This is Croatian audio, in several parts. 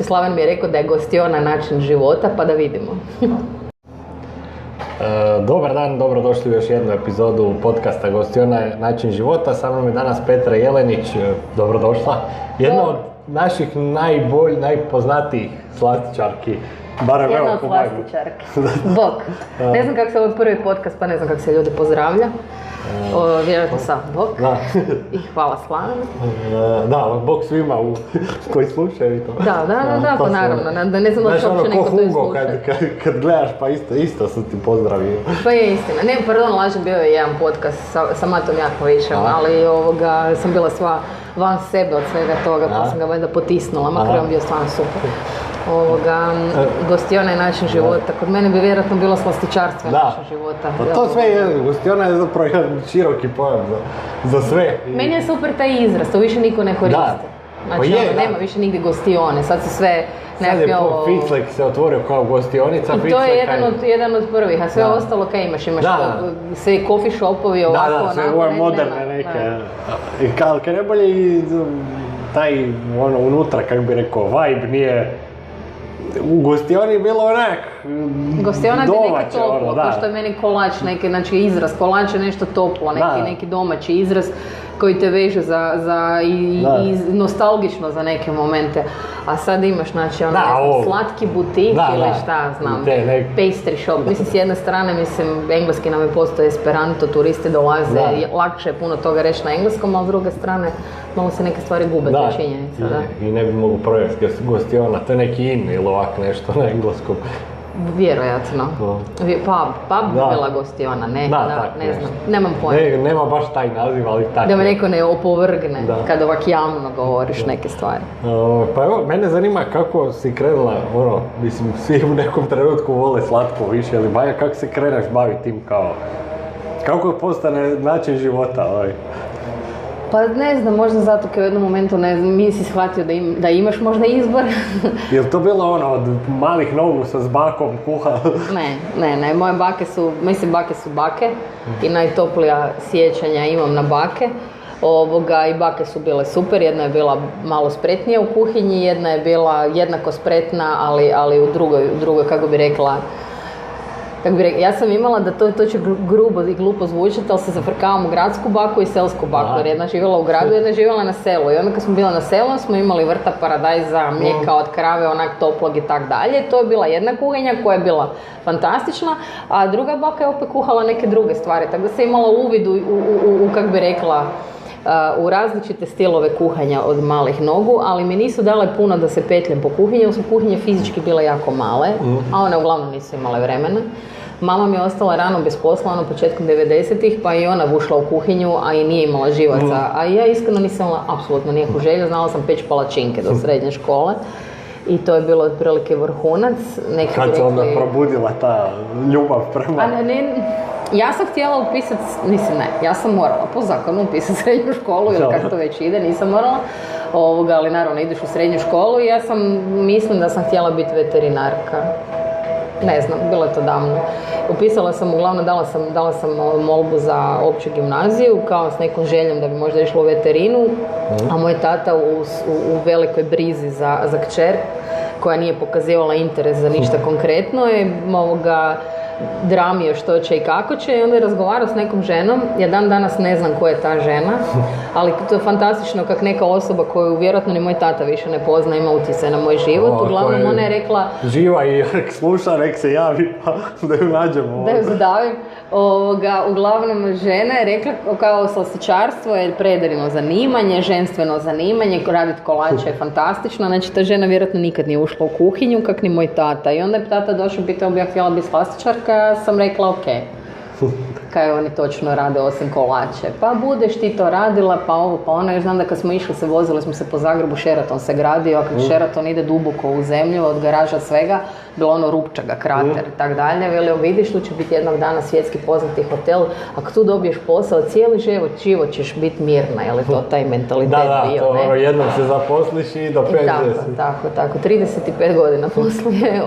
Znači, Slaven mi je rekao da je gostiona način života, pa da vidimo. Dobar dan, dobrodošli u još jednu epizodu podcasta Gostiona način života. Sa mnom je danas Petra Jelenić, dobrodošla. Jedna od naših najpoznatijih slastičarki. Jedna od slastičarki. Bok. Ne znam kako se ovaj prvi podcast, pa ne znam kako se ljudi pozdravlja. Vjerojatno sam Bok. Da. I hvala Slaven. Da, Bok svima koji slušaju i to. Da, pa naravno. Da ne znam da će uopće neko to sluša. Kad gledaš pa isto su ti pozdravio. Pa je istina. Ne, pardon, lažem, bio je jedan podcast sa Matom Jakovićem, ali sam bila sva van sebe od svega toga, pa sam ga valjda potisnula, makar je on bio stvarno super. Gostiona je način života. Kod mene bi vjerojatno bilo slastičarstvo način života. Pa to sve je, gostiona je zapravo jedan široki pojam za sve. Meni je super taj izraz, to više niko ne koristi. Znači, nema više nigdje gostione, sad se sve nekakve ovo... Sad je Ficlek se otvorio kao gostionika. I to je jedan od prvih, a sve ostalo kaj imaš? Imaš sve coffee shopovi ovako, onako, sve ove moderne neke. Kad ne bolje i taj unutra, kako bi rekao, vibe nije... U gostioni je bilo onak gostiona bi neki toplo, kao što je meni kolač, znači izraz, kolač je nešto toplo, neki domaći izraz koji te veže i nostalgično za neke momente. A sad imaš, znači, slatki butik ili šta znam, pastry shop. Mislim, s jedne strane, engleski nam je postao Esperanto, turisti dolaze, lakše je puno toga reći na engleskom, ali s druge strane, malo se neke stvari gube, to je činjenica. I ne bi mogu provesti gostiona, to je neki in ili ovak nešto na engleskom. Vjerojatno. Pub bi bila gostiona, ne znam, nemam pojma. Nema baš taj naziv, ali tako. Da me neko ne opovrgne kad ovak javno govoriš neke stvari. Pa evo, mene zanima kako si krenula, mislim, svi u nekom trenutku vole slatko više, ali Maja, kako se kreneš baviti tim kao, kako postane način života? Pa ne znam, možda zato kao u jednom momentu nisi shvatio da imaš možda izbor. Je li to bilo od malih nogu sa bakom kuha? Ne, moje bake su bake i najtoplija sjećanja imam na bake. I bake su bile super, jedna je bila malo spretnija u kuhinji, jedna je bila jednako spretna, ali u drugoj, kako bi rekla, ja sam imala da to će grubo i glupo zvučati, ali se zafrkavam u gradsku baku i selsku baku, jer jedna živjela u gradu, jedna živjela na selu. I onda kad smo bila na selu, smo imali vrta paradajza, mlijeka od krave, onak toplog i tak dalje. To je bila jedna kuhinja koja je bila fantastična, a druga baka je opet kuhala neke druge stvari, tako da se imala uvid u kako bi rekla, u različite stilove kuhanja od malih nogu, ali mi nisu dale puno da se petljem po kuhinji, jer su kuhinje fizički bile jako male, a one uglavnom nisu imale vremena. Mama mi je ostala rano bez posla, početkom 90-ih, pa i ona ušla u kuhinju, a i nije imala živaca. A ja iskreno nisam imala apsolutno nikakvu želju, znala sam peći palačinke do srednje škole. I to je bilo otprilike vrhunac. Kad se onda probudila ta ljubav prema... Ja sam htjela upisati, ja sam morala po zakonu upisati srednju školu, ili kako to već ide, nisam morala, ali naravno ideš u srednju školu i mislim da sam htjela biti veterinarka. Ne znam, bilo je to davno. Upisala sam, uglavnom dala sam molbu za opću gimnaziju, kao s nekom željom da bi možda išla u veterinu, a moj tata u velikoj brizi za kćer, koja nije pokazivala interes za ništa konkretno, je dramio što će i kako će, i onda je razgovarao s nekom ženom. Ja dan danas ne znam ko je ta žena, ali to je fantastično kako neka osoba koju vjerojatno ni moj tata više ne pozna ima utjecaj na moj život. Uglavnom ona je rekla... Živa i sluša, nek se javi pa da ju nađemo. Da ju zadavim. Uglavnom žena je rekla kao slastičarstvo je predarino zanimanje, ženstveno zanimanje, raditi kolače je fantastično. Znači ta žena vjerojatno nikad nije ušla u kuhinju, kak ni moj tata. I onda je tata došao pitao bi ja htjela biti slastičarka, ja sam rekla ok. Kaj oni točno rade osim kolače. Pa budeš ti to radila, pa ovo, pa ono. Još znam da kad smo išli vozili smo se po Zagrebu, Sheraton se gradio, a kad Sheraton ide duboko u zemlju, od garaža svega, bilo rupčaga, krater i tak dalje. Velio, vidiš, tu će biti jednog dana svjetski poznati hotel, ako tu dobiješ posao, cijeli život ćeš biti mirna, je li to taj mentalitet bio, ne? Da, jednom se zaposliš i do 50. Tako, 35 godina poslije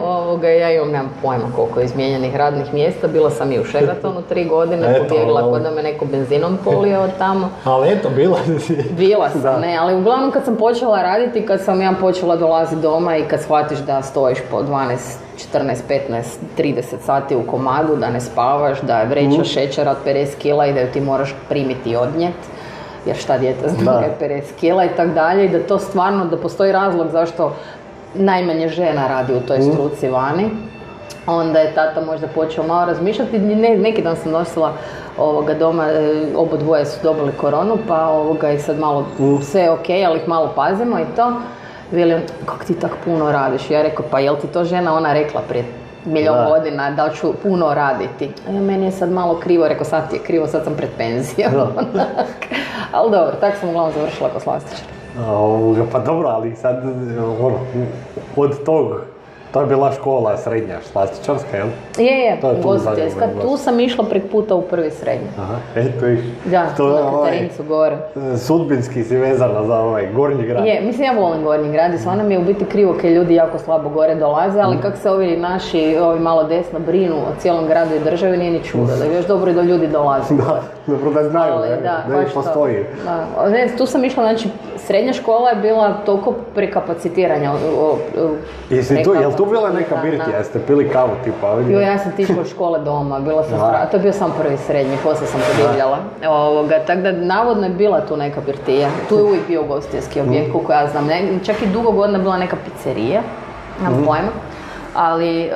ja nemam pojma koliko je izmijenjenih radnih mjesta, bila sam i u Sheratonu 3 godine, godine, pobjegla kod da me neko benzinom polio od tamo. Ali eto, Bila sam, ne, ali uglavnom kad sam počela raditi, kad sam ja počela dolaziti doma i kad shvatiš da stojiš po 12, 14, 15, 30 sati u komadu, da ne spavaš, da je vreća šećera od 50 kila i da ju ti moraš primiti i odnijet, jer šta dijete zna je 50 kila i tak dalje, i da to stvarno, da postoji razlog zašto najmanje žena radi u toj struci vani. Onda je tata možda počeo malo razmišljati, neki dan sam nosila doma, obodvoje su dobili koronu, pa i sad malo sve je ok, ali ih malo pazimo i to. Veli, kako ti tako puno radiš? Ja rekao, pa jel ti to žena ona rekla prije milion godina da ću puno raditi? Meni je sad malo krivo, rekao sad ti je krivo, sad sam pred penzijom. Ali dobro, tako sam uglavnom završila kao slastičar. Pa dobro, ali sad od tog, to je bila škola srednja slastičarska, jel? Je, ugostiteljska. Tu sam išla prek puta u prvi srednji. Aha, eto iš. Da, na Katarincu gore. Sudbinski si vezana za Gornji grad. Je, mislim ja volim Gornji grad i stvarno mi je u biti krivo kad ljudi jako slabo gore dolaze, ali kako se ovi naši, malo desno brinu o cijelom gradu i državi, nije ni čudo, da još dobro i do ljudi dolaze. Da, dobro da znaju, da ih postoji. Ne, tu sam išla, znači, srednja škola je bila toliko prekapacitiranja. Jel tu bila neka birtija? Jeste pili kavu tipa? Jo, ja sam tišla od škole doma, to je bio sam prvi srednji, poslije sam podivljala. Tako da navodno je bila tu neka birtija. Tu je uvijek bio ugostiteljski objekt, koliko ja znam. Čak i dugo godina bila neka pizzerija, nemam pojma. Ali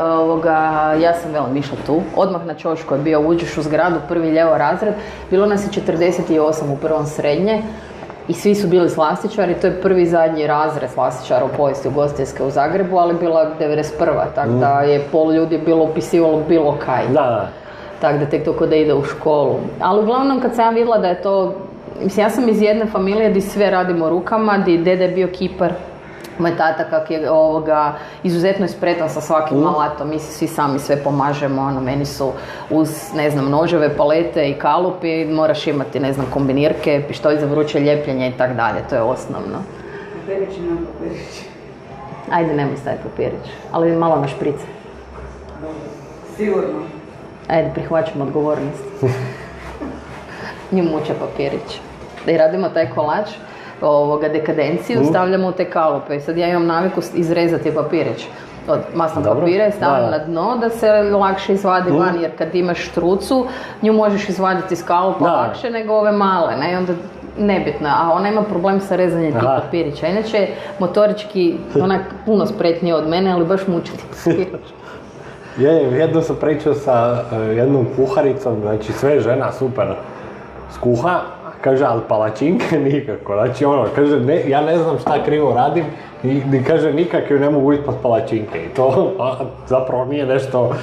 ja sam išla tu. Odmah na ćošku je bio, uđeš u zgradu, prvi lijevo razred. Bilo nas je 48 u prvom srednje. I svi su bili slastičari, to je prvi zadnji razred slastičara u povijesti ugostiteljske u Zagrebu, ali bila 91. Tako da je pol ljudi bilo upisivalo bilo kaj. Da. Tako da tek to da ide u školu. Ali uglavnom kad sam ja vidjela da je to, mislim ja sam iz jedne familije gdje sve radimo rukama, gdje dede je bio kipar, moj tata kak je izuzetno je spretan sa svakim alatom, mi svi sami sve pomažemo, meni su uz, noževe, palete i kalupi, moraš imati, kombinirke, pištolj za vruće ljepljenje i tak dalje, to je osnovno. Papirić i nam papirić. Ajde, nemoj staviti papirić, ali malo na šprice. Sigurno. Ajde, prihvaćam odgovornost. Nju muče papirić. Da i radimo taj kolač, dekadenciju, stavljamo u te kalupe. I sad ja imam naviku izrezati papirić od masnog papira i stavljam na dno da se lakše izvadi van, jer kad imaš štrucu, nju možeš izvaditi iz kalupa lakše nego ove male, ne? I onda nebitna, a ona ima problem sa rezanjem tih papirića. Inače, motorički, ona puno spretnija od mene, ali baš muči ti papirić. Jedno sam pričao sa jednom kuharicom, znači sve žena super skuha, kaže, ali palačinke nikako, znači kaže, ja ne znam šta krivo radim i kaže, nikak ju ne mogu ispod palačinke i to zapravo nije nešto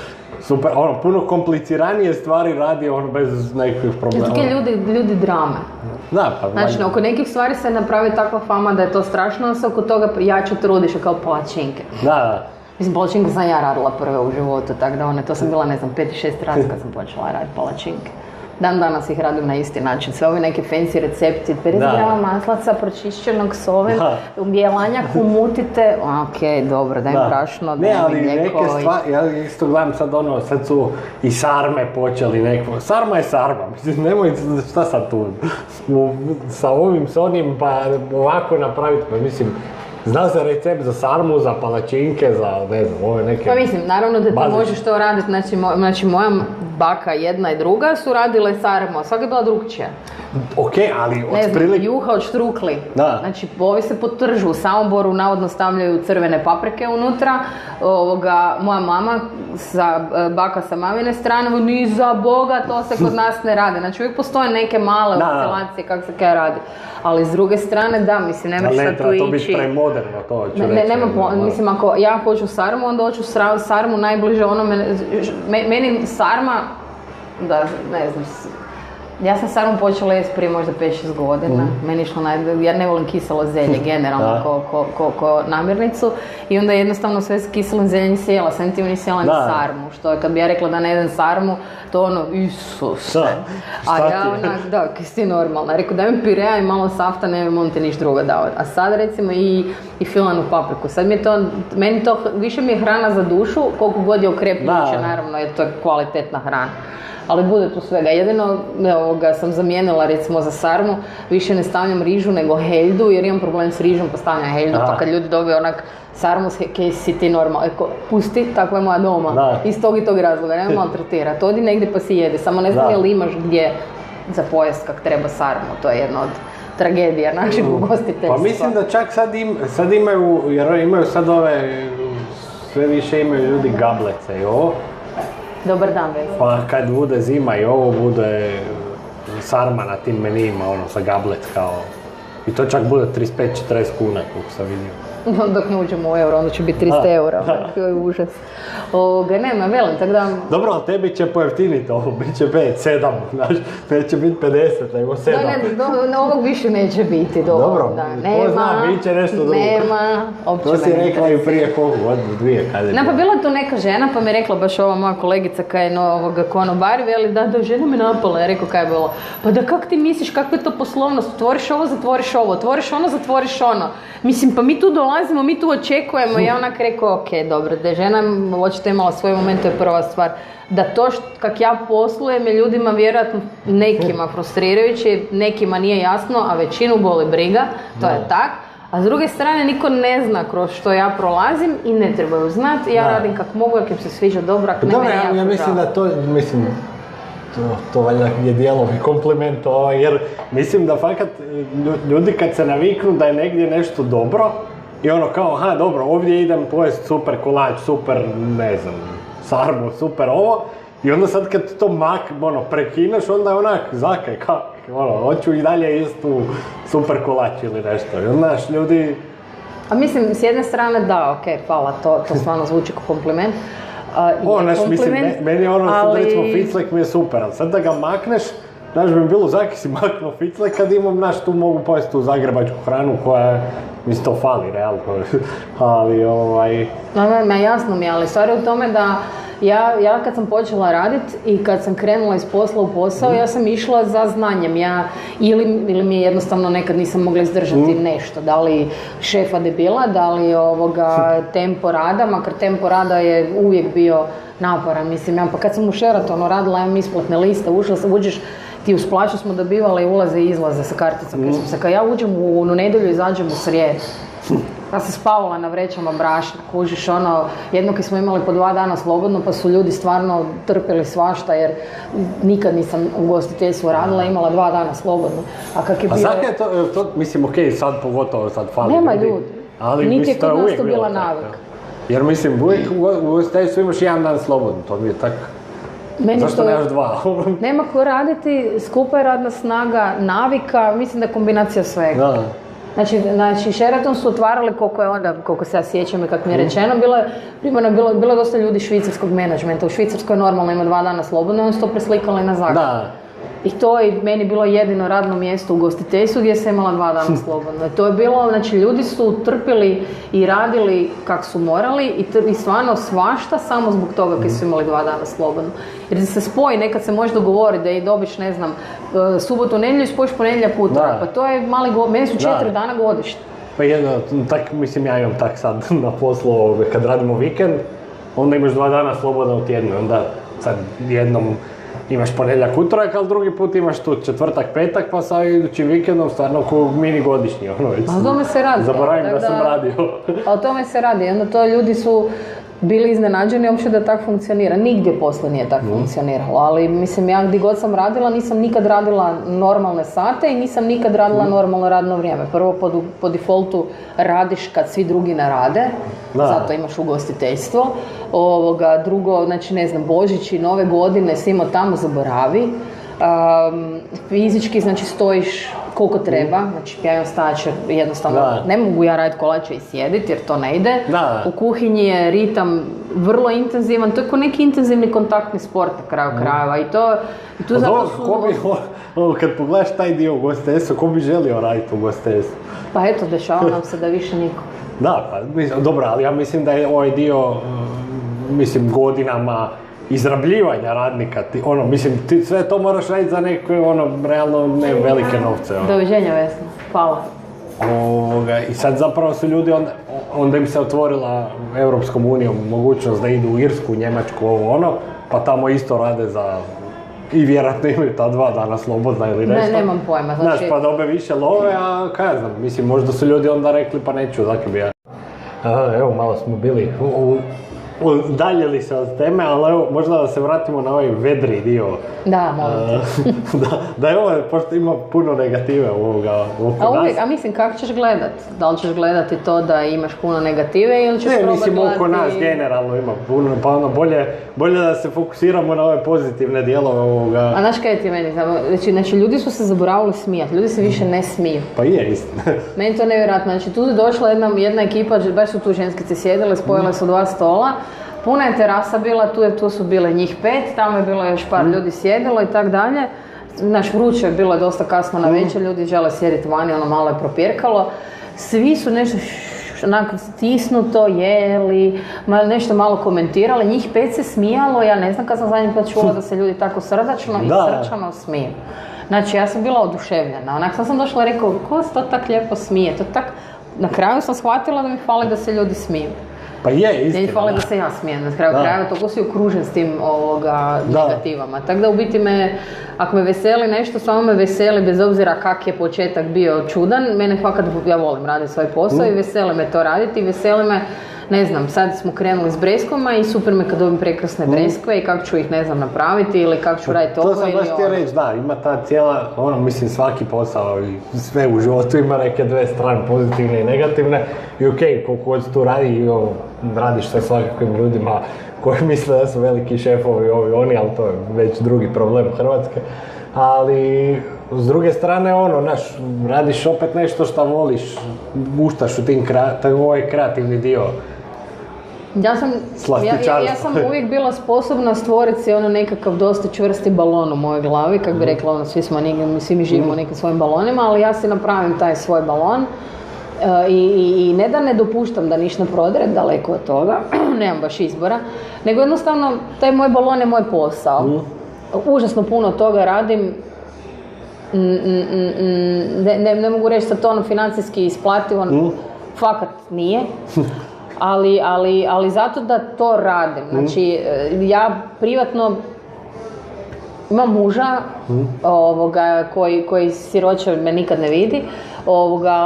super, puno kompliciranije stvari radi bez nekih problema. Ljudi drame. Da, pa znači, oko nekih stvari se napravi takva fama da je to strašno, a se oko toga jače trudiš kao palačinke. Da. Mislim, palačinke sam ja radila prve u životu, tako da to sam bila, 5-6 raz kad sam počela raditi palačinke. Dan danas ih radim na isti način. Sve ovi neki fancy recepti, 50 grama maslaca pročišćenog s ovim, bjelanjak umutite, ok, dobro, daj brašno, daj mi mlijeko. Neke stvari, ja isto gledam sad su i sarme počeli neko, sarma je sarma, mislim, nemoj, šta sad tu, sa ovim, s onim, pa ovako napraviti, pa mislim, zna se recept za sarmu, za palačinke, za ove neke... Pa mislim, naravno da ti možeš to raditi, znači moja baka jedna i druga su radile sarmu, a svaka je bila drugčija. Ok, ali otprilike... Juha od štrukli. Da. Znači, ovi se potržu, u Samoboru navodno stavljaju crvene paprike unutra. Moja mama, baka sa mamine strane, ni za Boga, to se kod nas ne radi. Znači, uvijek postoje neke male oscilacije kako se kaj radi. Ali s druge strane, da, mislim, nemaš sad tu ići... Ne, treba to biti premoderno, to ću reći. Mislim, ako ja hoću sarmu, onda hoću sarmu najbliže onome... Meni sarma, da, ne znam, ja sam sarmu počela jesti prije možda 5-6 godina. Meni išlo ja ne volim kiselo zelje generalno ko namirnicu i onda jednostavno sve s kiselim zeljem nisi jela, sam ti nisi jela ni sarmu, što je kad bi ja rekla da ne jedem sarmu, to Isuse. A ja da, kaj si normalna. Rekao daj mi pirea i malo safta, ne molim te niš drugo davati. A sad recimo i i filanu papriku. Sad meni to više mi je hrana za dušu, koliko god je okrepljujuće, naravno, jer to je kvalitetna hrana. Ali bude tu svega. Jedino sam zamijenila recimo za sarmu, više ne stavljam rižu nego heljdu, jer imam problem s rižom pa stavljam heljdu, pa kad ljudi dobiju onak sarmu s kaj si ti normalno, pusti, tako je moja doma, iz tog i tog razloga, nema maltretirati, odi negdje pa si jedi, samo ne znam jel imaš gdje za pojest kak treba sarmu, to je jedna od tragedija naših ugostiteljstva. Pa mislim da čak sad imaju, jer imaju sad ove, sve više imaju ljudi gablece i ovo. Dobar dan, Vesna. Pa kad bude zima i ovo bude sarma na tim menijima, ono, sa gablec kao... I to čak bude 35-40 kuna, koliko sam vidio. Dok ne uđemo u euro, onda će biti 300 eura, to je užas. Nema, velim, tako da... Dobro, ali tebi će pojeftiniti ovo, bit će 5-7, znaš, neće biti 50, nego 7. Ne, ovog više neće biti dobro. Dobro, ko zna, bit će nešto drugo. Nema, to si rekla i prije koliko, dvije, kada je pa bila tu neka žena, pa mi je rekla baš ova moja kolegica kaj je konobari, veli da žena me napala, ja rekao kaj je bilo. Pa da kak ti misliš, kakva je to poslovnost, otvoriš ovo, zatvoriš ovo, otvoriš ono, zatvoriš ono. Mislim, pa mi tu dolazimo, mi tu očekujemo. Ja onak rekao, ok, dobro, da je žena očito imala svoj moment, to je prva stvar. Da to kak ja poslujem je ljudima vjerojatno nekima frustrirajuće, nekima nije jasno, a većinu boli briga, to je tak. A s druge strane, niko ne zna kroz što ja prolazim i ne trebaju znati. Ja radim kak mogu, jak im se sviđa dobro, ak ne mene jako ja mislim da to, to valjda je dijelom i kompliment, jer mislim da fakat ljudi kad se naviknu da je negdje nešto dobro i ono kao, aha dobro, ovdje idem pojest super kolač, super, ne znam, sarmu, super ovo, i onda sad kad to prekineš, onda je onak zakaj, hoću i dalje jest tu super kolač ili nešto, i onda ljudi... A mislim, s jedne strane da, ok, hvala, to stvarno zvuči kao kompliment. Meni je sad recimo ficlek mi je super, ali sad da ga makneš, znaš bi mi bilo zaki si maknuo ficlek kad imam, tu mogu pojesti tu zagrebačku hranu koja mi to fali, realno, ali Jasno mi je, ali stvar je u tome da ja kad sam počela raditi i kad sam krenula iz posla u posao, ja sam išla za znanjem, ili mi jednostavno nekad nisam mogla izdržati nešto, da li šefa debila, da li tempo rada, makar tempo rada je uvijek bio naporan, mislim, pa kad sam u Sheratonu radila, imam isplatne liste, uđeš, ti uz plaću smo dobivali ulaze i izlaze sa karticom, kad ja uđem u nedjelju, izađem u srijedu. Ja sam spavala na vrećama brašna, kužiš jedno kad smo imali po 2 dana slobodno, pa su ljudi stvarno trpili svašta, jer nikad nisam u ugostiteljstvu radila, imala 2 dana slobodno. A zakaj je to, mislim, okej, sad pogotovo sad fali nema ljudi, ali niti je kod nas to bila navika. navika. Jer mislim, uvijek u ugostiteljstvu imaš 1 dan slobodno, to mi je tak... Zašto nemaš 2? Nema ko raditi, skupa je radna snaga, navika, mislim da je kombinacija svega. Znači, Sheraton su otvarali koliko se ja sjećam i kako mi je rečeno, bilo je dosta ljudi švicarskog menadžmenta. U Švicarskoj normalno ima 2 dana slobodno i oni su to preslikali na Zagreb. I to je meni bilo jedino radno mjesto u ugostiteljstvu gdje sam imala 2 dana slobodno. To je bilo, znači ljudi su trpili i radili kak su morali i stvarno svašta samo zbog toga kad su imali 2 dana slobodno. Jer se spoji, nekad se može dogovoriti da i dobiš, ne znam, subotu, nedjelju i spojiš ponedjeljak utorak. Pa to je meni su 4 dana godišnje. Pa mislim ja imam tak sad na poslu, kad radimo vikend, onda imaš 2 dana slobodno u tjednu, onda sad jednom imaš ponedjeljak, utorak, ali drugi put imaš tu četvrtak, petak, pa sa idućim vikendom stvarno ko mini godišnji. A o tome se radi. Zaboravim da sam radio. A o tome se radi. Onda to ljudi su bili iznenađeni uopće da tako funkcionira. Nigdje posle nije tako funkcioniralo, ali mislim ja gdje god sam radila nisam nikad radila normalne sate i nisam nikad radila normalno radno vrijeme. Prvo po defaultu radiš kad svi drugi ne rade, zato imaš ugostiteljstvo. Drugo, znači ne znam, Božić i Nove godine svima tamo zaboravi. Fizički, znači stojiš koliko treba, znači ja imam stajač, jednostavno ne mogu ja raditi kolače i sjediti jer to ne ide. U kuhinji je ritam vrlo intenzivan, to je kao neki intenzivni kontaktni sport na kraju krajeva i tu zato su... Kad pogledaš taj dio ugostiteljstva, ko bi želio raditi u ugostiteljstvu? Pa eto, dešava nam se da više niko. Da, pa dobro, ali ja mislim da je ovaj dio, godinama izrabljivanja radnika, ti sve to moraš raditi za neke, realno ne velike novce. Doviđenja, Vesna. Hvala. I sad zapravo su ljudi, onda im se otvorila Europskom unijom mogućnost da idu u Irsku, Njemačku, pa tamo isto rade za... I vjerojatno imaju ta 2 dana slobodna ili nešto. Ne, nemam pojma. Znači... Znaš, pa dobe više love, a kaj ja znam, mislim, možda su ljudi onda rekli pa neću, dakle bi ja. Evo, malo smo bili udaljili se od teme, ali evo, možda da se vratimo na ovaj vedri dio. Da, molim te. da je ovo, pošto ima puno negative ovoga oko nas. A mislim, kako ćeš gledat? Da li ćeš gledati to da imaš puno negative ili ćeš probati gledati... Ne, mislim, oko nas generalno ima puno, pa ono, bolje da se fokusiramo na ove pozitivne dijelove ovoga. A znaš kaj ti meni? Znači, ljudi su se zaboravili smijati, ljudi se više ne smiju. Pa je, istina. Meni to nevjerojatno. Znači, tu je došla jedna ekipa, baš su tu ženskice sjedile, spojile su 2 stola. Puna je terasa bila, tu su bile njih 5, tamo je bilo još par ljudi sjedilo i tak dalje. Znaš, vruće je bilo dosta kasno na večer, ljudi žele sjediti vani, ono malo je propjerkalo. Svi su nešto onako stisnuto, jeli, nešto malo komentirali, njih 5 se smijalo, ja ne znam kad sam zadnji put čula da se ljudi tako srdačno i srčano smiju. Znači, ja sam bila oduševljena, onak sam došla i rekao, ko se to tak lijepo smije, to tak... Na kraju sam shvatila da mi fali da se ljudi smiju. Pa je, istina. Ne fali da se ja smijem, na kraju krajeva, toliko si okružen s tim negativama. Tako da u biti ako me veseli nešto, samo me veseli bez obzira kak je početak bio čudan. Mene fakat, ja volim raditi svoj posao i veseli me to raditi, veseli me, ne znam, sad smo krenuli s breskvama i super me kad dobim prekrasne breskve i kako ću ih, ne znam, napraviti ili kako ću raditi ovo ili ono. To sam baš ti reći, da, ima ta cijela, mislim, svaki posao i sve u životu ima neke 2 strane, pozitivne i negativne i koliko god tu radi i radiš sa svakakvim ljudima koji misle da su veliki šefovi oni, ali to je već drugi problem Hrvatske. Ali, s druge strane, radiš opet nešto što voliš, uštaš u tim ovaj kreativni dio. Ja sam uvijek bila sposobna stvoriti si nekakav dosta čvrsti balon u mojoj glavi, kako bi rekla, svi mi živimo nekim svojim balonima, ali ja si napravim taj svoj balon. I ne da ne dopuštam da ništa ne prodre, daleko od toga, nemam baš izbora, nego jednostavno taj moj balon je moj posao. Užasno puno toga radim, ne mogu reći da to financijski isplativo, fakat nije, ali zato da to radim. Znači, ja privatno imam muža koji siroče me nikad ne vidi,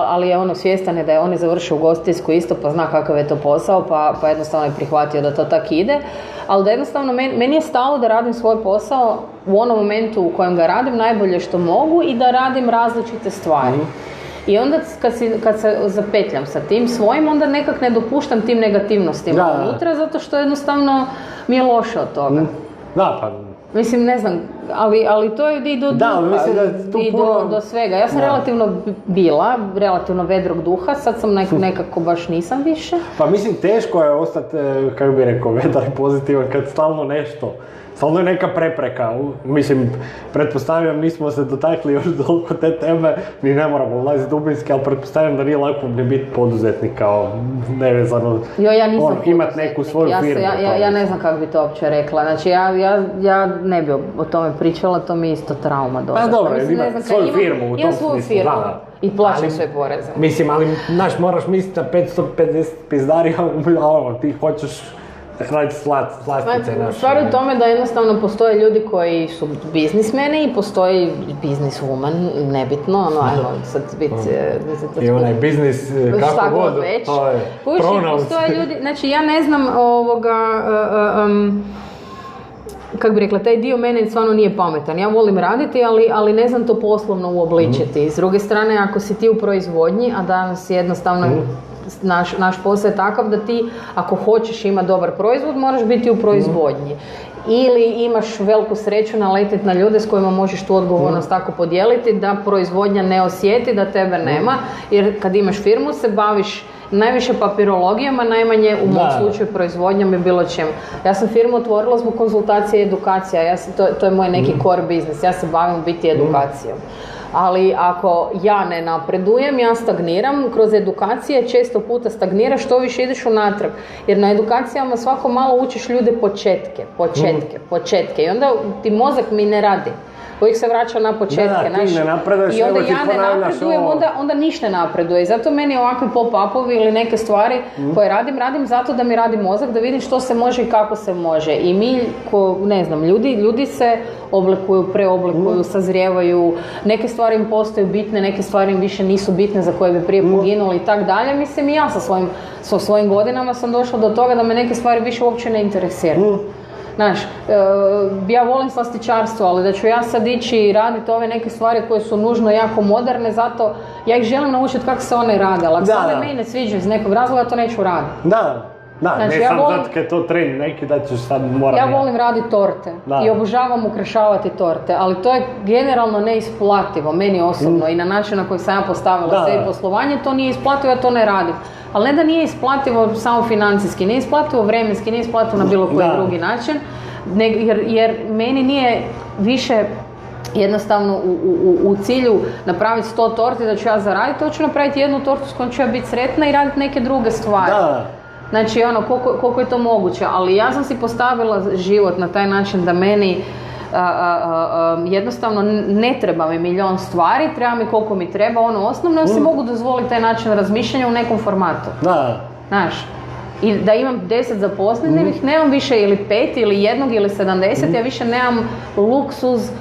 ali je svjestan da je on završio ugostiteljsku isto, pa zna kakav je to posao, pa jednostavno je prihvatio da to tak ide. Ali da jednostavno, meni je stalo da radim svoj posao u onom momentu u kojem ga radim najbolje što mogu i da radim različite stvari. I onda kad se zapetljam sa tim svojim, onda nekak ne dopuštam tim negativnostima unutra, zato što jednostavno mi je loše od toga. Da, pa... Mislim, ne znam, ali to je i do duha, i do svega. Ja sam relativno vedrog duha, sad sam nekako baš nisam više. Pa mislim, teško je ostati, kako bih rekao, vedar i pozitivan kad stalno je neka prepreka. Mislim, pretpostavljam, nismo se dotakli još toliko te teme, ni ne moramo ulaziti dubinski, ali pretpostavljam da nije lako ne biti poduzetnik kao nevezano, imati neku svoju firmu. Ja ne znam kako bi to uopće rekla, znači ja ne bi o tome pričala, to mi je isto trauma dodatno. Pa dobro, imati svoju firmu u tom smislu, da. I plaćam sve poreze. Mislim, ali, možeš misliti na 550 pizdarija, ti hoćeš raditi slastice naše. Stvar je u tome da jednostavno postoje ljudi koji su biznismeni i postoji businesswoman, nebitno, sad biti... I onaj biznis, kako god, to je pronouns. Postoje ljudi, znači ja ne znam kako bi rekla, taj dio mene stvarno nije pametan. Ja volim raditi, ali ne znam to poslovno uobličiti. S druge strane, ako si ti u proizvodnji, a danas jednostavno naš posao je takav da ti, ako hoćeš imati dobar proizvod, moraš biti u proizvodnji. Ili imaš veliku sreću naletiti na ljude s kojima možeš tu odgovornost tako podijeliti da proizvodnja ne osjeti da tebe nema, jer kad imaš firmu se baviš najviše papirologijom, a najmanje u mom slučaju proizvodnjom i bilo čem. Ja sam firmu otvorila zbog konzultacije i edukacija, to je moj neki core biznis, ja se bavim biti edukacijom. Ali ako ja ne napredujem, ja stagniram, kroz edukacije često puta stagniraš, što više ideš unatrag. Jer na edukacijama svako malo učiš ljude početke. I onda ti mozak mi ne radi. uvijek se vraća na početke. Da, ti ne napreduješ, i onda evo ti ja ne ponavljaš napredujem, ovo. onda ništa ne napreduje. I zato meni ovakvi pop-upovi ili neke stvari koje radim zato da mi radi mozak, da vidim što se može i kako se može. I mi, ne znam, ljudi se oblikuju, preoblikuju, sazrijevaju, neke stvari im postaju bitne, neke stvari im više nisu bitne za koje bi prije poginuli i tak dalje. Mislim, i ja sa svojim godinama sam došla do toga da me neke stvari više uopće ne interesiraju. Znaš, ja volim slastičarstvo, ali da ću ja sad ići i raditi ove neke stvari koje su nužno jako moderne, zato ja ih želim naučiti kako se one rade, ali ako se one meni ne sviđaju iz nekog razloga, to neću raditi. Da, Znači, ne ja samo volim- zato kad je to trend neki da ćeš sad moram... Ja volim raditi torte i obožavam ukrašavati torte, ali to je generalno neisplativo, meni osobno i na način na koji sam ja postavila sebi poslovanje, to nije isplativo, ja to ne radim. Ali ne da nije isplativo samo financijski, nije isplativo vremenski, nije isplativo na bilo koji drugi način, jer meni nije više jednostavno u cilju napraviti 100 torti da ću ja zaraditi, to ću napraviti jednu tortu s kojom ću ja biti sretna i raditi neke druge stvari. Znači, koliko je to moguće, ali ja sam si postavila život na taj način da meni jednostavno ne treba mi milion stvari, treba mi koliko mi treba, ono osnovno, ja si mogu dozvoliti taj način razmišljanja u nekom formatu. Znaš, i da imam 10 zaposlenih, nemam više ili 5 ili jednog ili 70, ja više nemam luksuz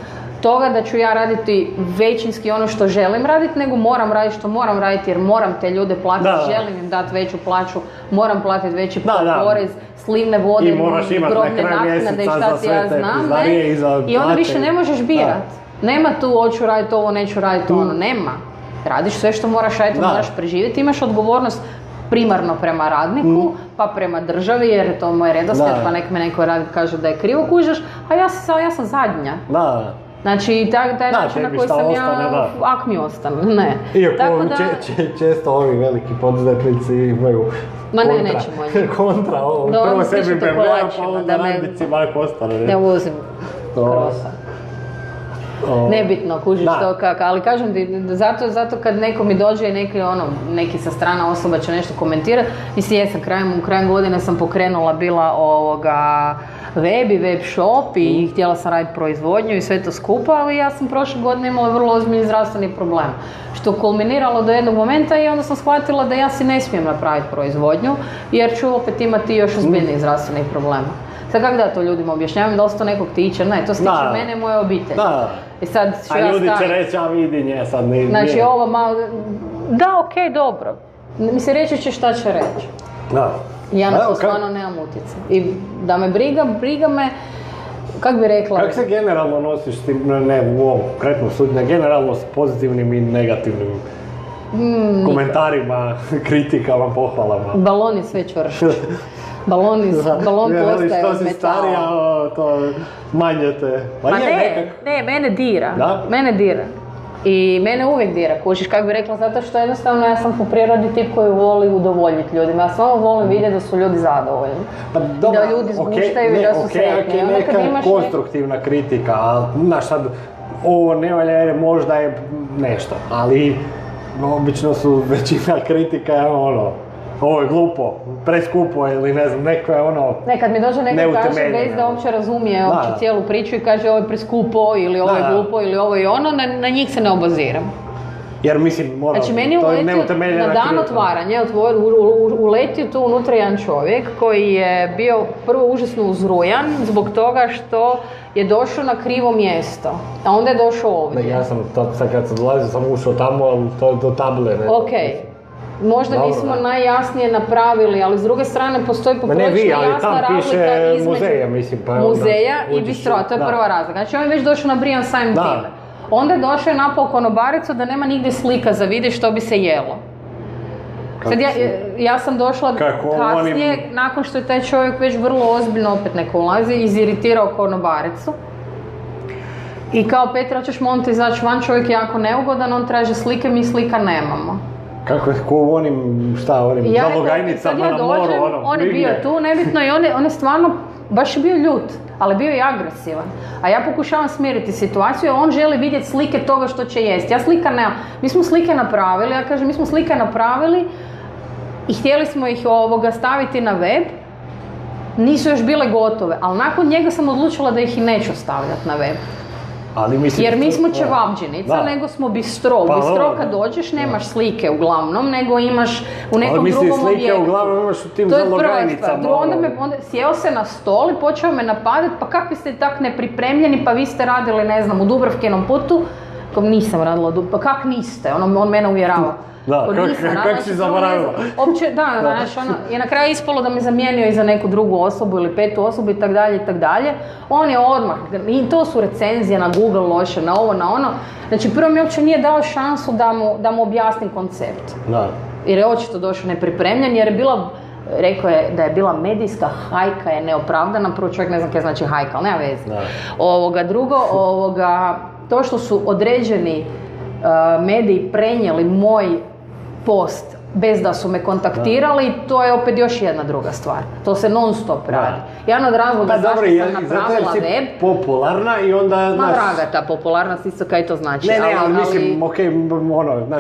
toga da ću ja raditi većinski ono što želim raditi, nego moram raditi što moram raditi jer moram te ljude platiti, želim im dati veću plaću, moram platiti veći porez, slivne vode, grobne naknade i šta ti ja znam, ne? I onda više ne možeš birati. Nema tu hoću raditi ovo, neću raditi ono, nema. Radiš sve što moraš raditi, moraš preživjeti, imaš odgovornost primarno prema radniku, pa prema državi, jer je to moj redoslijed, pa nek me neko kaže da je krivo kužaš, a ja sam zadnja. Znači, taj način na koji sam ja, ak mi ostane, ne. Iako često ovi veliki poduzetnici imaju kontra, prvo sebi BMW, pa onda radnicima ako ostane. Ne vozim krosa. Nebitno, kužiš to kako, ali kažem ti, zato kad neko mi dođe i neki sa strana osoba će nešto komentirati, mislim, jesam krajem godine sam pokrenula bila web i web shop i htjela sam raditi proizvodnju i sve to skupa, ali ja sam prošle godine imala vrlo ozbiljni zdravstveni problem, što kulminiralo do jednog momenta i onda sam shvatila da ja si ne smijem napraviti proizvodnju, jer ću opet imati još ozbiljnijih zdravstvenih problema. Sad kako da to ljudima objašnjavam, da li se to nekog tiče? Ne, to se tiče mene i moje obitelji. I sad ću a ljudi će reći, a vidi nje sad nije. Znači ovo malo, da, okej, dobro. Mislim, reći će šta će reći. Ja na to stvarno nemam utjecaj. I da me briga me, kako bi rekla... Kako se generalno nosiš s tim, ne u ovom konkretnom slučaju, generalno s pozitivnim i negativnim komentarima, kritikama, pohvalama? Balon je sve čvršći. Balon postaje od metala. Starija, to manje te... Ne, mene dira. I mene uvijek dira, kužiš, kako bi rekla, zato što jednostavno ja sam po prirodi tip koji voli udovoljiti ljudima. Ja samo volim vidjeti da su ljudi zadovoljni. Da ljudi zguštaju i da su sretni. Neka konstruktivna kritika, ali znaš sad, ovo ne valja jer možda je nešto, ali obično su većina kritika ovo je glupo, preskupo ili ne znam, neko je kad mi dođe neko kaže bez da uopće razumije cijelu priču i kaže ovo je preskupo ili ovo je glupo ili ovo je ono, na njih se ne obaziram. Jer mislim, znači, meni to je neutemeljena na dan otvaranja uletio tu unutra jedan čovjek koji je bio prvo užasno uzrujan zbog toga što je došao na krivo mjesto, a onda je došao ovdje. Ja sam, sad kad sam dolazio, sam ušao tamo, ali to je do table. Možda nismo najjasnije napravili, ali s druge strane postoji poprilično jasna razlika između muzeja i bistroa, to je prva razlika. Znači on je već došao nabrijan samim time. Onda je došao i napao konobaricu da nema nigdje slika za vidjeti što bi se jelo. Sad ja sam došla kasnije, nakon što je taj čovjek već vrlo ozbiljno, opet neko ulazi, iziritirao konobaricu. I kao, Petra, hoćeš molim te izaći van, čovjek je jako neugodan, on traži slike, mi slika nemamo. Kako je, ko u onim zalogajnicama na moru, on je bio tu, nebitno, i on je stvarno, baš je bio ljut, ali bio i agresivan. A ja pokušavam smiriti situaciju, on želi vidjeti slike toga što će jesti. Ja slika nemam. Mi smo slike napravili, ja kažem, mi smo slike napravili i htjeli smo ih staviti na web, nisu još bile gotove, ali nakon njega sam odlučila da ih i neću stavljati na web. Ali mislim, jer mi smo čevabđinica, nego smo bistro. Pa, Bistro kad dođeš nemaš slike uglavnom, nego imaš u nekom drugom objektu. slike uglavnom imaš u tim to je prva zalogajnicama. stvar. Onda sjeo se na stol i počeo me napadati, pa kakvi ste tak nepripremljeni, pa vi ste radili, ne znam, u Dubravkinom putu. Nisam radila pa kak niste? On mene uvjerava. Da, kak si zaboravila? I na kraju ispalo da me zamijenio i za neku drugu osobu ili petu osobu i tak dalje. On je odmah, i to su recenzije na Google loše, na ovo, na ono. Znači prvo mi uopće nije dao šansu da mu objasnim koncept. Da. Jer je očito došao nepripremljen, jer je bila, rekao je da je bila medijska hajka je neopravdana, prvo čovjek ne znam kaj znači hajka, ali nema veze. Drugo, to što su određeni mediji prenijeli moj post bez da su me kontaktirali, to je opet još jedna druga stvar. To se non stop radi. Jedan od razloga zašto sam napravila web... popularna i onda... draga ta popularnost, isto kaj to znači. Ali mislim,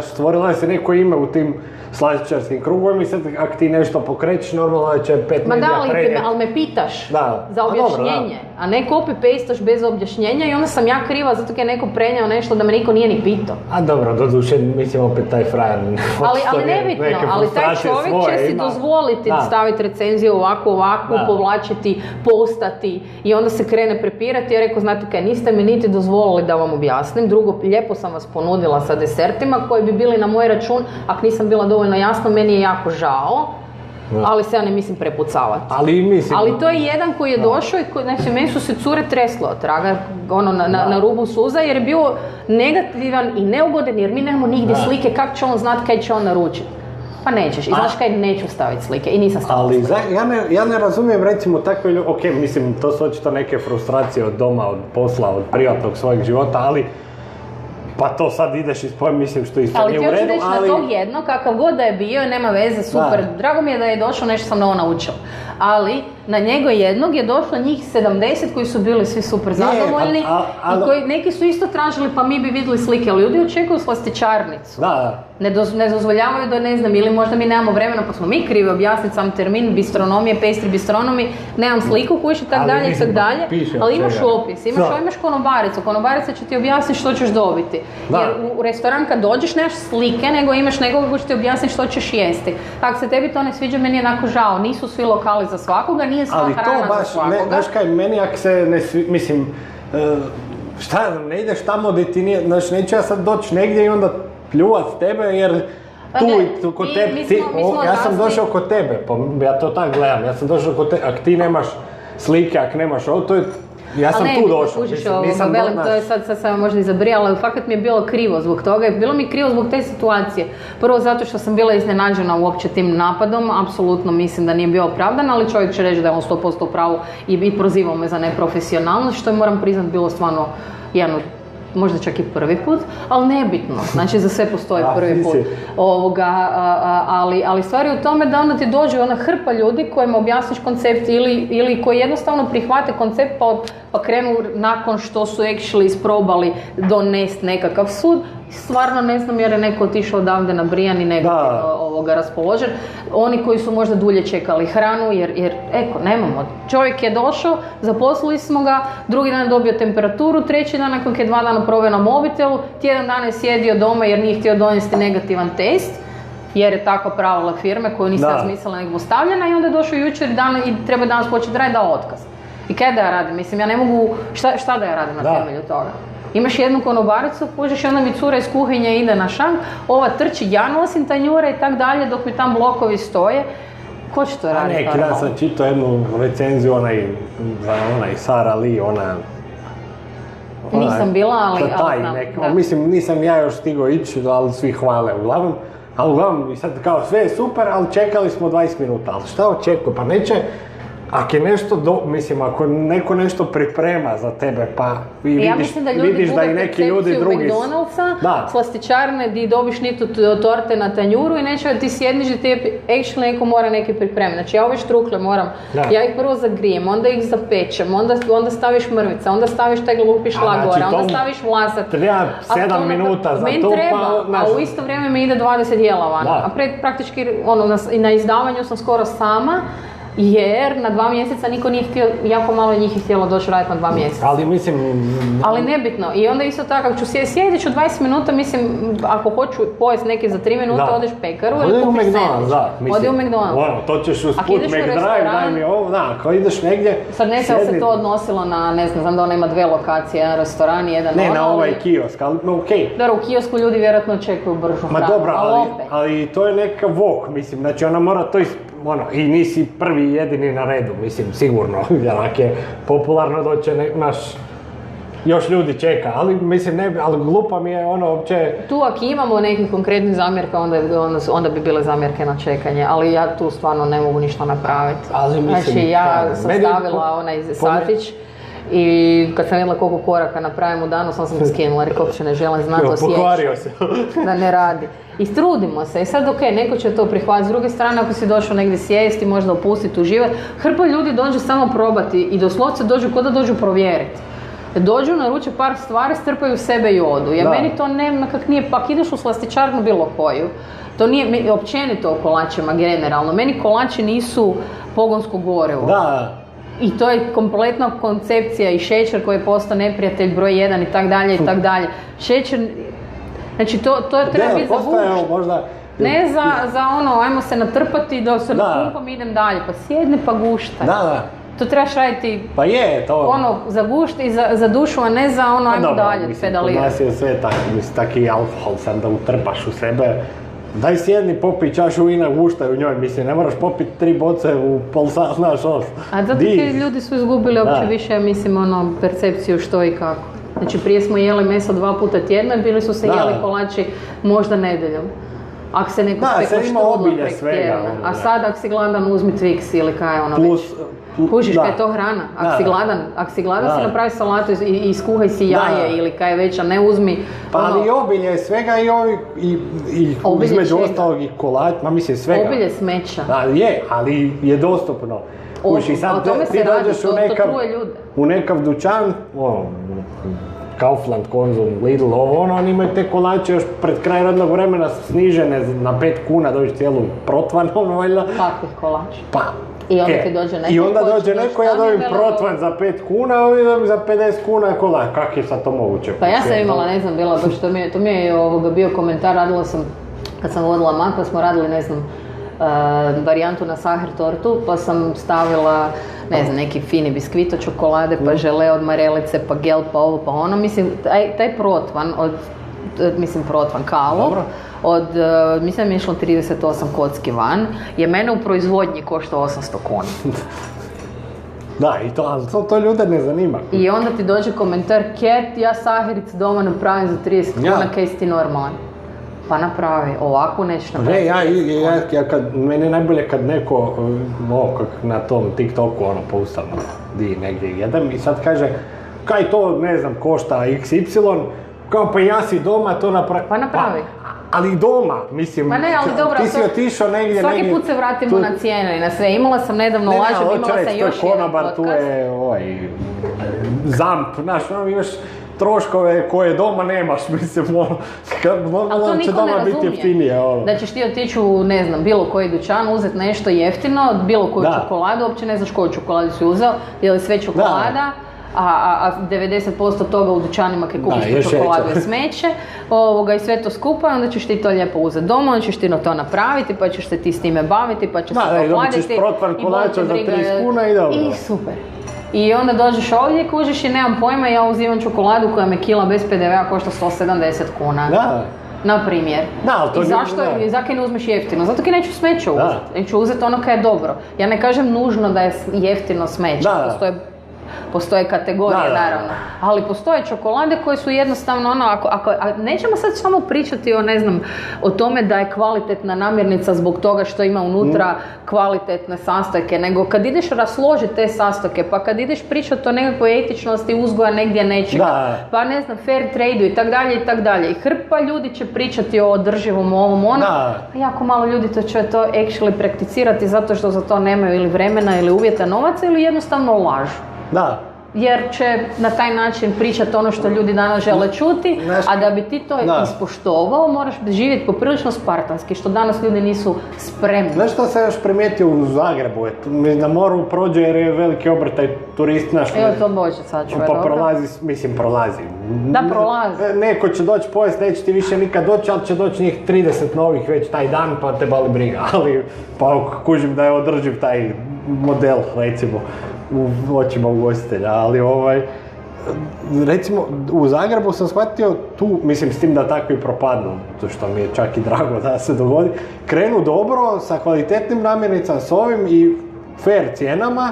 stvorila se neko ime u tim slastičarskim krugovima i sad ako ti nešto pokrećeš, normalno da će 5 medija prenijeti. Ali me pitaš za objašnjenje, a ne copy-pastaš bez objašnjenja i onda sam ja kriva zato kad je neko prenio nešto da me niko nije ni pitao. A dobro, doduše, mislim opet taj frajer. Ali nebitno, ali taj čovjek će si dozvoliti staviti recenziju ovakvu, povlačiti, postati i onda se krene prepirati. Ja rekao, znate kaj, niste mi niti dozvolili da vam objasnim. Drugo, lijepo sam vas ponudila sa desertima koji bi bili na moj račun, ako nisam bila dovoljno jasno, meni je jako žao. Ali se ja ne mislim prepucavati. Ali to je jedan koji je došao i znači meni su se cure tresle od traga, na rubu suza, jer je bio negativan i neugodan, jer mi nemamo nigdje slike, kako će on znati kaj će on naručiti. Pa nećeš. I znaš kaj, neću staviti slike. I nisam stavila slike. Ali ja ne razumijem recimo takve ljudi, ok, mislim, to su očito neke frustracije od doma, od posla, od privatnog svojeg života, ali pa to sad ideš mislim što isto nije u redu, ali... Ali ti hoću reći na tog jedno, kakav god da je bio, nema veze, super, drago mi je da je došao, nešto sam novo naučila. Ali na njega jednog je došlo njih 70 koji su bili svi super zadovoljni i koji neki su isto tražili pa mi bi vidjeli slike, ali ljudi očekuju slastičarnicu. Ne dozvoljavaju da ne znam, ili možda mi nemamo vremena pa smo mi krivi objasniti sam termin bistronomije, pestri bistronomi, nemam sliku kući i tak dalje, ali imaš opis, imaš konobarica će ti objasniti što ćeš dobiti. Jer u restoran kad dođeš nemaš slike, nego imaš nekoga koji će ti objasniti što ćeš jesti. Ako se tebi to ne sviđa, meni je jednako žao, nisu svi lokali za svakoga, nije sva hrana za svakoga. Ali to baš, znaš kaj, meni ako se ne mislim, ne ideš tamo gdje ti nije, znači neću ja sad doći negdje i onda pljuvat tebe jer tu kod tebe, ja sam došao kod tebe, pa ja to tako gledam, ja sam došao kod tebe, ako ti nemaš slike, ako nemaš ovo, to je, ja sam tu došao, nisam došao. To je sad sam možda izabrijala, ali fakat mi je bilo krivo zbog toga, bilo mi krivo zbog te situacije. Prvo zato što sam bila iznenađena uopće tim napadom, apsolutno mislim da nije bio opravdan, ali čovjek će reći da je on 100% u pravu i prozivao me za neprofesionalnost, što je moram priznati bilo stvarno jedno, možda čak i prvi put, ali nebitno, znači za sve postoji prvi put. Ali stvar je u tome da onda ti dođe ona hrpa ljudi kojima objasniš koncept ili koji jednostavno prihvate koncept pa krenu nakon što su actually isprobali donesti nekakav sud. Stvarno ne znam jer je neko otišao odavde nabrijan i negativno raspoložen. Oni koji su možda dulje čekali hranu jer nemamo. Čovjek je došao, zaposlili smo ga, drugi dan je dobio temperaturu, treći dan nakon je 2 dana proveo na mobitelu, tjedan dana je sjedio doma jer nije htio donesti negativan test, jer je tako pravila firme koju nisam smislila nego ostavljena i onda je došao jučer i treba danas početi raditi, dao otkaz. I kaj da ja radim? Mislim, ja ne mogu, šta da ja radim na temelju toga? Imaš jednu konobaricu, kužiš i onda mi cura iz kuhinje ide na šank, ova trči, ja nosim tanjure i tak dalje dok mi tam blokovi stoje. Ko će to raditi? Neki dan sam čitao jednu recenziju, onaj Sara Lee, nisam bila, ali znam. Mislim, nisam ja još stigao ići, ali svi hvale uglavnom. Ali uglavnom, sad kao sve je super, ali čekali smo 20 minuta. Ali šta očekuje? Pa neće, ako je nešto, ako neko nešto priprema za tebe, pa vidiš da i neki ljudi drugi... McDonald'sa, slastičarne di dobiš nitu torte na tanjuru i neće da ti sjedniš i ti actually neko mora neki pripremiti. Znači ja ove štrukle moram, ja ih prvo zagrijem, onda ih zapečem, onda staviš mrvice, onda staviš taj glupi šlagora, onda staviš vlasat. Treba 7 minuta za to, a u isto vrijeme mi ide 20 jela van. A praktički na izdavanju sam skoro sama. jer na 2 mjeseca niko nije htio, jako malo njih je htjelo doći raditi na 2 mjeseca. Ali mislim... Ali nebitno. I onda isto tako, ako ću sjediti ću 20 minuta, mislim, ako hoću pojest neki za 3 minuta, odeš pekaru ili kupiš sandvič. Odi u McDonald's. To ćeš usput McDrive, daj mi ovo, ako ideš negdje... Sad ne znam se to odnosilo na, ne znam da ona ima 2 lokacije, jedan restoran i jedan Ne, na ovaj kiosk, ali okej. Dobro, u kiosku ljudi vjerojatno očekuju bržu hranu. Ma dobro, ali to je nekakav vok, mislim, znači ona mora to i nisi prvi i jedini na redu, mislim, sigurno, jer ako je popularno doće još ljudi čeka, ali mislim, ali glupa mi je uopće... Tu ako imamo nekih konkretnih zamjerka, onda bi bile zamjerke na čekanje, ali ja tu stvarno ne mogu ništa napraviti. Znači, ja sam stavila onaj satić i kad sam vidjela koliko koraka napravim u danu, sam skinula, rekao uopće ne želim znati, osjećam da ne radi. I trudimo se. I sad neko će to prihvatiti. S druge strane, ako si došao negdje sjesti, možda opustiti, uživati, hrpa ljudi dođe samo probati i doslovce dođu kod da dođu provjeriti. Dođu, naruče par stvari, strpaju sebe i odu. Jer meni to nekak nije, pa ideš u slastičarnu bilo koju. To nije, općenito o kolačima generalno. Meni kolači nisu pogonsko gorivo. Da. I to je kompletna koncepcija i šećer koji je postao neprijatelj broj 1 i tak dalje i tak dalje. Šećer, znači to treba biti za gušt. Ne za ajmo se natrpati, da se napumpam i idem dalje. Pa sjedni pa guštaj. Da. To trebaš raditi za gušt i za dušu, a ne za ajmo dalje pedalirati. Kod nas je sve tako, mislim, taki alkohol sam da utrpaš u sebe. Daj sjedni, popij čašu vina, guštaj u njoj, mislim, ne moraš popiti 3 boce u pol sata, znaš A zato ti ljudi su izgubili uopće više, mislim, percepciju što i kako. Znači, prije smo jeli meso 2 puta tjedno i bili su se jeli kolači možda nedeljom. Ako se neko spekao štrudla prek tjedna. A sad, ako si gladan, uzmi Twix ili kaj već. Kužiš kaj je to hrana. Ako si gladan si napravi salatu i iskuhaj si jaje ili kaj već, a ne uzmi... Pa ali obilje svega i između ostalog i kolač, mislim svega. Obilje smeća. Ali je dostupno. Kuži, sad ti dođeš u nekav dućan, Kaufland, Konzum, Lidl, oni imaju te kolače još pred kraj radnog vremena snižene na 5 kuna, dođeš cijelu protvan, valjda. Kakvih kolača? Pa, I onda dođe neko, ja dobijem protvan za 5 kuna, a ovi dobijem za 50 kuna kolač. Kak je sad to moguće? Pa ja sam imala, ne znam, bila baš, to mi je bio komentar, radila sam, kad sam vodila makva, smo radili, ne znam, varijantu na saher tortu, pa sam stavila, ne znam, neki fini biskvit od čokolade, pa žele od marelice, pa gel, pa ovo, pa ono. Mislim, taj protvan protvan kavo, mislim da mi je išlo 38 kocki van, je mene u proizvodnji koštao 800 kuna. Da, i to ljude ne zanima. I onda ti dođe komentar, ja saharicu doma napravim za 30 kuna, kaj si ti normalan? Pa napravi, ovako nešto napravi. Meni najbolje kad neko, na tom TikToku, postavno, di negdje jedem i sad kaže, kaj to, ne znam, košta XY, kao pa ja si doma to napravi. Pa napravi. Ali doma, mislim, ti si otišao negdje... Svaki put se vratimo na cijenu i na sve. Imala sam nedavno lažem, imala sam još jedan podcast. Tu je zamp, znaš, imaš troškove koje doma nemaš, mislim, ali to niko ne razumije. Da ćeš ti otići u, ne znam, bilo koji dućan, uzeti nešto jeftino, bilo koju čokoladu, uopće ne znaš koju čokoladu si uzeo, je li sve čokolada, a 90% toga u dućanima kad kupiš tu čokoladu je smeće, i sve to skupa, onda ćeš ti to lijepo uzeti doma, onda ćeš ti to napraviti, pa ćeš se ti s time baviti, pa ćeš se pohladiti. Da, dobit ćeš protvan kolača za 30 kuna i dobro. I super. I onda dođeš ovdje, kužiš i nemam pojma, ja uzimam čokoladu koja me kila bez PDV-a košta 170 kuna. Da. Na primjer. I zašto ne uzmeš jeftino? Zato kaj neću smeće uzeti. Neću uzeti ono kaj je dobro. Ja ne kažem nužno da je jeftino smeće. Postoje kategorije, naravno. Ali postoje čokolade koje su jednostavno nećemo sad samo pričati o tome da je kvalitetna namirnica zbog toga što ima unutra kvalitetne sastojke, nego kad ideš rasložiti te sastojke, pa kad ideš pričati o nekakvoj etičnosti uzgoja negdje nečega, pa ne znam, fair trade-u i tak dalje i tak dalje. I hrpa ljudi će pričati o održivom ovom a jako malo ljudi će to actually prakticirati zato što za to nemaju ili vremena ili uvjeta novaca ili jednostavno lažu. Da. jer će na taj način pričati ono što ljudi danas žele čuti, a da bi ti to ispoštovao, moraš živjeti poprilično spartanski, što danas ljudi nisu spremni. Znaš što sam još primijetio u Zagrebu? Na moru prođe jer je veliki obrtaj turistina. Evo to Bože, sad ću pa prolazi. Da, prolazi. Neko će doći pojest, neće ti više nikad doći, ali će doći njih 30 novih već taj dan, pa te bali briga. Ali, pa kužim da je održiv taj model, recimo, u očima ugostitelja, ali recimo, u Zagrebu sam shvatio tu, mislim s tim da takvi propadnu, to što mi je čak i drago da se dogodi, krenu dobro, sa kvalitetnim namirnicama, s ovim i fair cijenama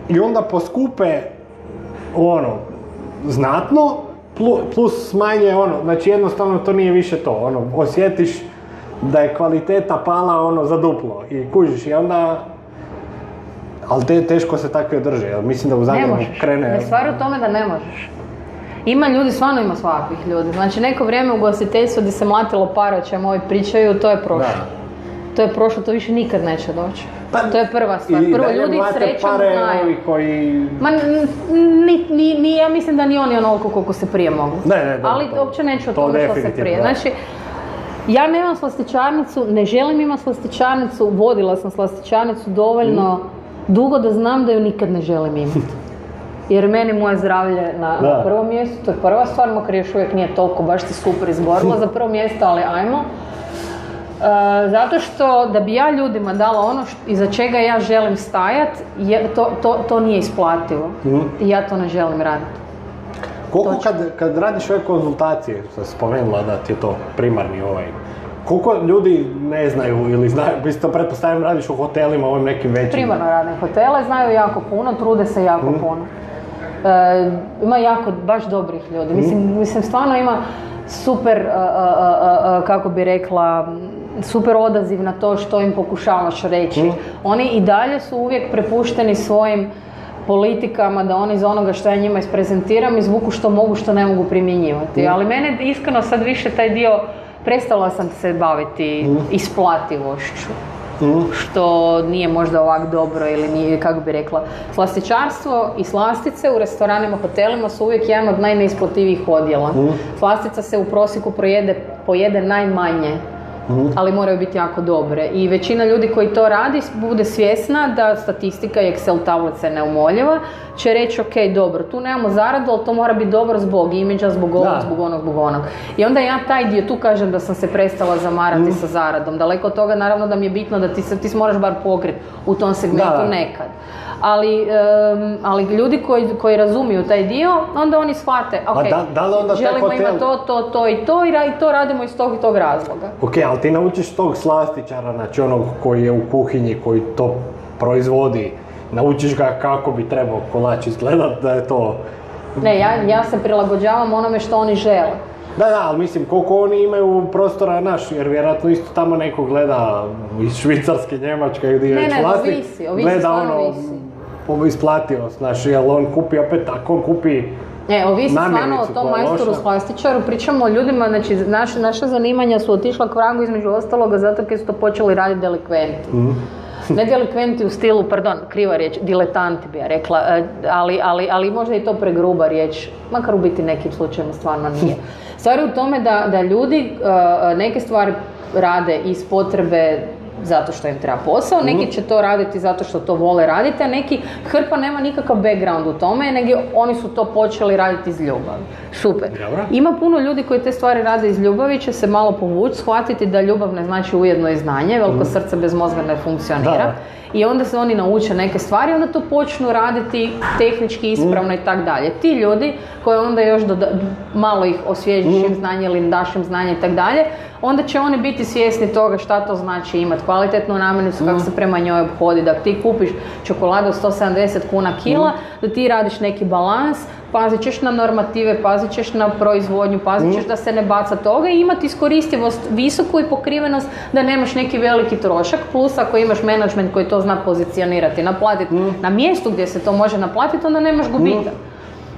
i onda poskupe znatno, plus smanje znači jednostavno to nije više to, osjetiš da je kvaliteta pala za duplo i kužiš i onda. Ali teško se takve drže, mislim da u Zagrebu krene. Ne, stvar u tome da ne možeš. Ima ljudi, stvarno ima svakih ljudi. Znači neko vrijeme u ugostiteljstvu gdje se mlatilo para o čemu ovi pričaju, to je prošlo. Da. To je prošlo, to više nikad neće doći. Pa, to je prva stvar. Prvo, ljudi srećom znaju. Koji... Ja mislim da ni oni onoliko koliko se prije mogu. Ali uopće neću o tome što se prije. Znači, ja nemam slastičarnicu, ne želim imati slastičarnicu, vodila sam slastičarnicu dovoljno dugo da znam da ju nikad ne želim imati. Jer meni moje zdravlje na prvom mjestu, to je prva stvar, makar još uvijek nije toliko, baš se super izborila za prvo mjesto, ali ajmo. Zato što da bi ja ljudima dala ono iza čega ja želim stajati, to nije isplativo. I ja to ne želim raditi. Koliko kad radiš ove konzultacije, sam spomenula da ti je to primarni koliko ljudi ne znaju ili znaju, mislim to pretpostavljam radiš u hotelima, ovim nekim većim? Primarno radim hotele, znaju jako puno, trude se jako puno. Ima jako baš dobrih ljudi, mislim stvarno ima super, kako bi rekla, super odaziv na to što im pokušavaš reći. Oni i dalje su uvijek prepušteni svojim politikama da oni iz onoga što ja njima isprezentiram izvuku što mogu, što ne mogu primjenjivati. Ali mene iskreno sad više taj dio, prestala sam se baviti isplativošću, što nije možda ovak dobro ili nije, kako bi rekla. Slastičarstvo i slastice u restoranima, hotelima su uvijek jedan od najneisplativijih odjela. Slastica se u prosjeku pojede najmanje, ali moraju biti jako dobre. I većina ljudi koji to radi bude svjesna da statistika i Excel tablica je neumoljiva, će reći ok, dobro, tu nemamo zaradu, ali to mora biti dobro zbog imidža, zbog ovog, zbog onog. I onda ja taj dio, tu kažem da sam se prestala zamarati sa zaradom. Daleko od toga, naravno da mi je bitno da ti se moraš bar pokriti u tom segmentu nekad. Ali ljudi koji razumiju taj dio, onda oni shvate, ok, želimo imati to i to radimo iz tog i tog razloga. Ok, ali ti naučiš tog slastičara, znači onog koji je u kuhinji, koji to proizvodi, naučiš ga kako bi trebao kolač izgledat, da je to... Ne, ja se prilagođavam onome što oni žele. Da, ali mislim, koliko oni imaju prostora jer vjerojatno isto tamo neko gleda iz Švicarske, Njemačke, gdje je već vlasnik, gleda isplativost, znaš, jel on kupi opet tako, on kupi ovisi stvarno o tom majstoru slastičaru, pričamo o ljudima, znači naša zanimanja su otišla k vragu između ostaloga zato jer su to počeli raditi delikventi. Ne delikventi u stilu, pardon, kriva riječ, diletanti bi ja rekla, ali možda i to pregruba riječ, makar u biti nekim slučajima stvarno nije. Stvar je u tome da ljudi neke stvari rade iz potrebe zato što im treba posao, neki će to raditi zato što to vole raditi, a neki hrpa nema nikakav background u tome, nego oni su to počeli raditi iz ljubavi. Super. Dobra. Ima puno ljudi koji te stvari rade iz ljubavi, će se malo povući, shvatiti da ljubav ne znači ujedno i znanje, veliko srce bez mozga ne funkcionira. Da. I onda se oni nauče neke stvari, onda to počnu raditi tehnički ispravno i tako dalje. Ti ljudi koji onda još malo ih osvježiš im znanje ili daš im znanje i tako dalje, onda će oni biti svjesni toga šta to znači imati kvalitetnu namirnicu, kako se prema njoj obhodi, da ti kupiš čokoladu 170 kuna kila, da ti radiš neki balans, pazit ćeš na normative, pazit ćeš na proizvodnju, pazit ćeš da se ne baca toga i imati iskoristivost visoku i pokrivenost da nemaš neki veliki trošak, plus ako imaš menadžment koji to zna pozicionirati, naplatiti na mjestu gdje se to može naplatiti, onda nemaš gubitak.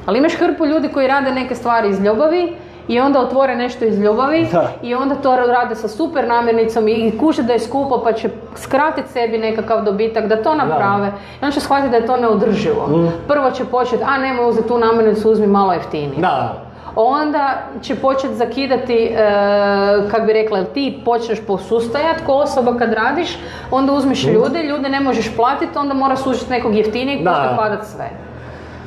Ali imaš hrpu ljudi koji rade neke stvari iz ljubavi i onda otvore nešto iz ljubavi i onda to rade sa super namirnicom i kuže da je skupo pa će skratiti sebi nekakav dobitak, da to naprave. I on će shvatiti da je to neodrživo. Prvo će početi, nemoj uzeti tu namirnicu, uzmi malo jeftinije. Da. Onda će početi zakidati, kak bi rekla, ti počneš posustajati ko osoba kad radiš, onda uzmiš ljude ne možeš platiti, onda moraš služiti nekog jeftinijeg pa će padat sve.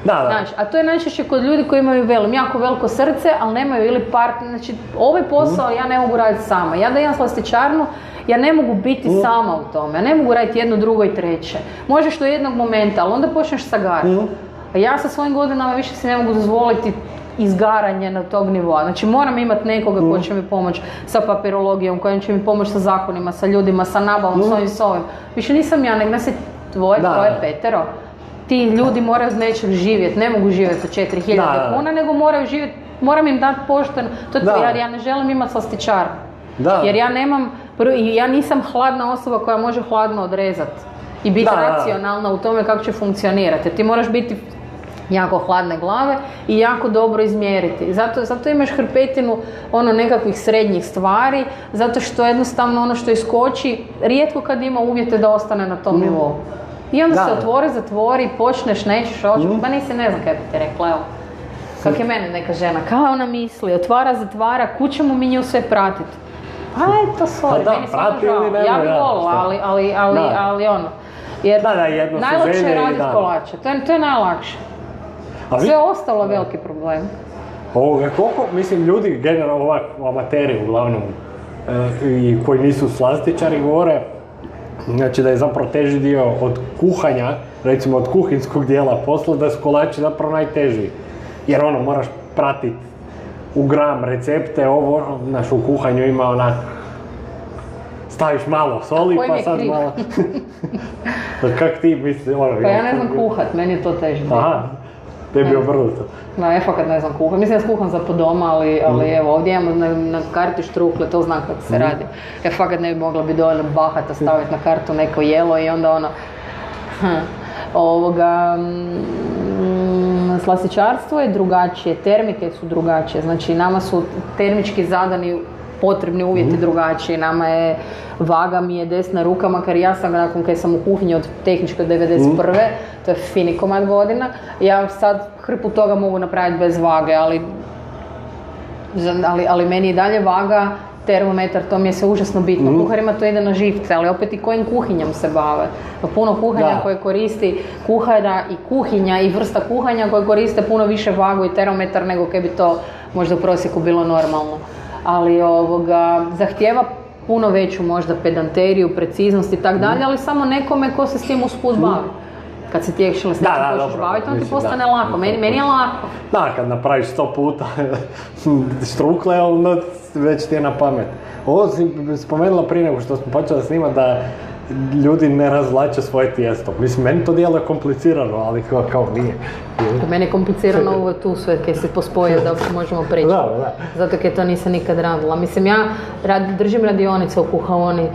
Da. Znači, a to je najčešće kod ljudi koji imaju jako veliko srce, ali nemaju ili partner. Znači, ovaj posao ja ne mogu raditi sama. Ja da imam slastičarnu, ja ne mogu biti sama u tome. Ja ne mogu raditi jedno, drugo i treće. Možeš do jednog momenta, ali onda počneš sagarati. A ja sa svojim godinama više si ne mogu dozvoliti izgaranje na tog nivoa. Znači, moram imati nekoga koji će mi pomoći sa papirologijom, koji će mi pomoći sa zakonima, sa ljudima, sa nabavom, s ovim. Više nisam ja, nego nas je dvoje, troje, petero. Ti ljudi moraju od nečeg živjeti, ne mogu živjeti od 4.000 kuna, nego moraju živjeti, moram im dati pošteno. Jer ja ne želim imati slastičarnu. Jer ja nisam hladna osoba koja može hladno odrezati i biti racionalna u tome kako će funkcionirati. Ti moraš biti jako hladne glave i jako dobro izmjeriti. Zato imaš hrpetinu nekakvih srednjih stvari, zato što jednostavno ono što iskoči, rijetko kad ima uvjete da ostane na tom nivou. I onda se otvori, zatvori, počneš, nećeš, pa nisi, ne znam kaj bi ti rekla, evo. Kak je mene neka žena, kao ona misli, otvara, zatvara, kud ćemo mi nju sve pratiti? Pa eto, sorry, meni samo žao, ja bi volila, ali ono. Jer najlakše je raditi kolače, to je najlakše. Sve ostalo je veliki problem. Koliko, mislim, ljudi, generalno amateri uglavnom, i koji nisu slastičari, govore, znači da je zapravo teži dio od kuhanja, recimo od kuhinskog dijela posla, da su kolači zapravo najteži. Jer moraš pratiti u gram recepte, znaš, u kuhanju ima staviš malo soli, pa sad malo. Kak ti misliš? Pa ja ne znam kuhat, meni je to teže. Aha, tebi je obrnuto. Da, ja fakat ne znam kuhat. Mislim, ja skuham za po doma, ali evo, ovdje imamo na karti štrukle, to znam kako se radi. Ja fakat ne bi mogla biti dovoljno bahata staviti na kartu neko jelo i onda slastičarstvo je drugačije, termike su drugačije, znači nama su termički zadani potrebni uvjeti drugačiji, nama je vaga mi je desna ruka, makar ja sam nakon kad sam u kuhinji od tehničke 91. To je fini komad godina, ja sad hrpu toga mogu napraviti bez vage, ali meni i dalje vaga, termometar, to mi je sve užasno bitno. Kuharima to ide na živce, ali opet i kojim kuhinjom se bave. Puno kuhanja koje koristi kuhara i kuhinja i vrsta kuhanja koje koriste puno više vagu i termometar nego kad bi to možda u prosjeku bilo normalno. Ali zahtijeva puno veću možda pedanteriju, preciznost i tak dalje, ali samo nekome ko se s tim usput bavi. Kad se tijekšile s nečim počneš baviti, on ti postane lako. Meni je lako. Da, kad napraviš 100 puta štrukle, onda već ti je na pamet. Ovo si spomenula prije nego što smo počeli snimati da ljudi ne razvlače svoje tijesto. Mislim, meni to djeluje komplicirano, ali kao nije. Meni je komplicirano ovo tu sve, kaj se pospojio da možemo preći. Zato kaj to nisam nikad radila. Mislim, ja držim radionice u kuhaoni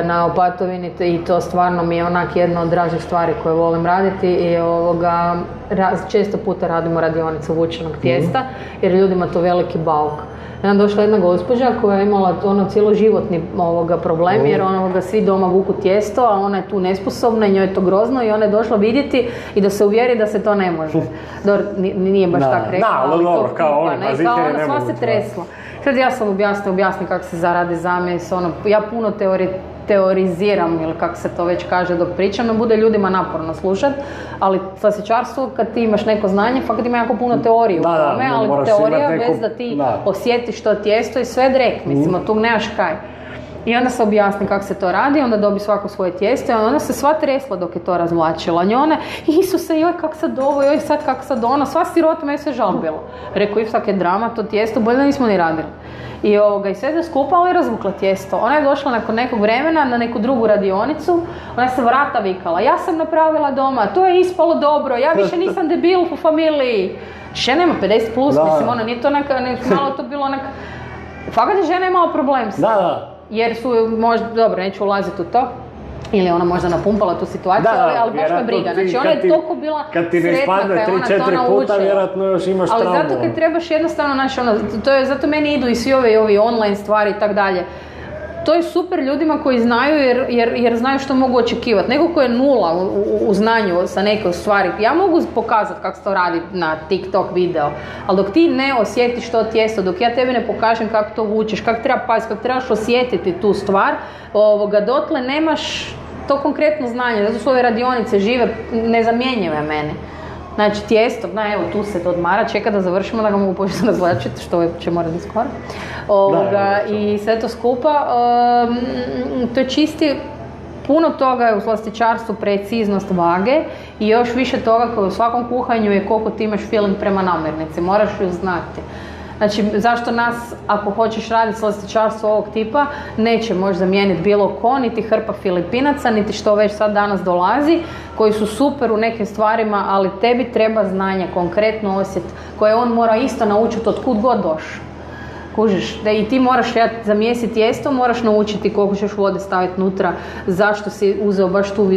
na Opatovini i to stvarno mi je onak jedna od dražih stvari koje volim raditi i često puta radimo radionicu vučenog tijesta jer ljudima to veliki bauk. Nam došla jedna gospođa koja je imala cjeloživotni problem jer svi doma vuku tijesto, a ona je tu nesposobna i njoj je to grozno i ona je došla vidjeti i da se uvjeri da se to ne može. Nije baš tako rekla, ali to kupa, sva se tresla. Sad ja sam objasnila kako se zaradi zamjes, ja puno teoriziram ili kako se to već kaže dok pričam, no bude ljudima naporno slušati, ali slastičarstvo kad ti imaš neko znanje, fakat ima jako puno teorije u tome, ali teorija bez da ti osjetiš to tijesto i sve drek, mislim, od tog nemaš kaj. I onda se objasni kako se to radi, onda dobi svako svoje tijesto i onda se sva tresla dok je to razvlačila. Njone, Isuse, joj kak sad ovo, joj sad kak sad ono, sva sirota me se žalbila. Rekao, ipak je drama, to tijesto, bolje da nismo ni radili. I sve da skupala i razvukla tijesto. Ona je došla nakon nekog vremena na neku drugu radionicu, ona se vrata vikala, ja sam napravila doma, to je ispalo dobro, ja više nisam debil u familiji. Žena ima 50 plus, mislim, ona nije to malo to bilo fakat je žena imala problem s tim. Jer su možda, dobro, neću ulaziti u to, ili ona možda napumpala tu situaciju, ali baš me briga. Znači ona je toliko bila sretna kada je ona to naučila. Vjerojatno još imaš traumu. Ali zato kad trebaš jednostavno, znači, zato meni idu i svi ovi online stvari i tak dalje. To je super ljudima koji znaju jer znaju što mogu očekivati. Neko ko je nula u znanju sa neke stvari, ja mogu pokazati kako se to radi na TikTok video, ali dok ti ne osjetiš to tijesto, dok ja tebi ne pokažem kako to vučeš, kako treba paziti, kako trebaš osjetiti tu stvar, dotle nemaš to konkretno znanje. Zato su ove radionice žive, nezamjenjive meni. Znači tijesto, evo tu se to odmara, čeka da završimo da ga mogu početi razvlačiti, što će morati skoro. I sve to skupa, to je čisti, puno toga je u slastičarstvu preciznost vage i još više toga koji u svakom kuhanju je koliko ti imaš feeling prema namirnici, moraš ju znati. Znači, zašto nas, ako hoćeš raditi slastičarstvo ovog tipa, neće možda zamijeniti bilo ko, niti hrpa Filipinaca, niti što već sad danas dolazi, koji su super u nekim stvarima, ali tebi treba znanje, konkretno osjet, koje on mora isto naučiti od kud god došao. Kužiš, da i ti moraš zamjesiti tijesto, moraš naučiti koliko ćeš vode staviti unutra, zašto si uzeo baš tu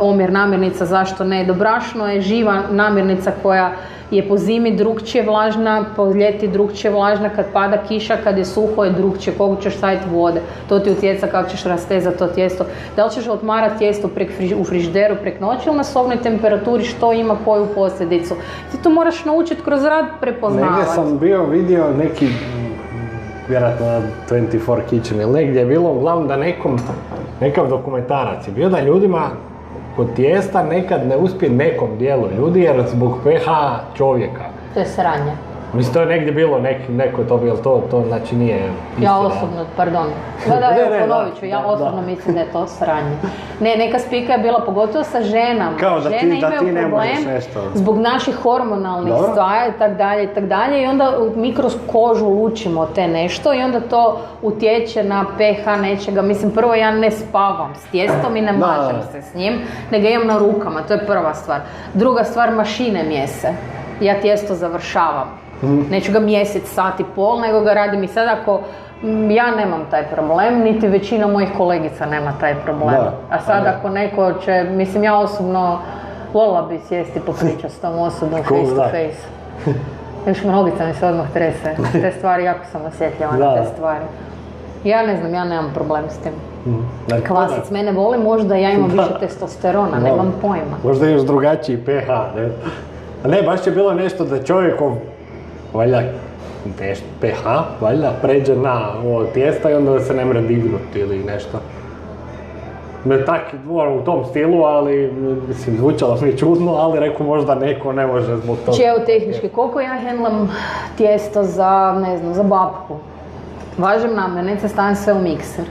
omjer namirnica, zašto ne. Brašno je živa namirnica koja je po zimi drugčije vlažna, po ljeti drugčije vlažna, kad pada kiša, kad je suho je drugčije, koliko ćeš staviti vode, to ti utjeca kako ćeš rastezati to tijesto. Da li ćeš otmarati tijesto u frižideru prek noći ili na sobnoj temperaturi, što ima koju posljedicu. Ti to moraš naučiti kroz rad prepoznavati. Negdje sam vidio neki, vjerojatno na 24 Kitchen ili negdje je bilo uglavnom da nekav dokumentarac je bio da ljudima kod tijesta nekad ne uspije nekom dijelu ljudi jer zbog pH čovjeka. To je sranje. Mislim, to je negdje bilo, neko je to bilo, to znači nije istina. Ja osobno, pardon. Ponovit ću, ja osobno mislim da je to sranje. Neka spika je bila, pogotovo sa ženama. Kao da žene ti imaju ne problem zbog naših hormonalnih stvari i tak dalje i onda mi kroz kožu lučimo te nešto i onda to utječe na pH nečega. Mislim, prvo ja ne spavam s tijestom i ne mažem se s njim, nego imam na rukama, to je prva stvar. Druga stvar, mašine mjese. Ja tijesto završavam. Neću ga mjesec, sat i pol, nego ga radim i sad ako ja nemam taj problem, niti većina mojih kolegica nema taj problem. A sad ako neko će, mislim ja osobno volila bi sjesti popričati s tom osobom face to face. Još mnogica mi se odmah trese, te stvari, jako sam osjetljiva na te stvari. Ja ne znam, ja nemam problem s tim. Kvasic mene voli, možda ja imam više testosterona, nemam pojma. Možda još drugačiji pH, ne? A ne, baš je bilo nešto da čovjekov, valjda, pH, valjda, pređe na ovo tijesta i onda da se ne mre dignuti ili nešto. U tom stilu, ali, mislim, zvučalo mi čudno, ali rekao možda neko ne može zbog toga. Evo tehnički, koliko ja hendlam tijesto za, ne znam, za babku? Važem namirnice, stavim sve u mikser.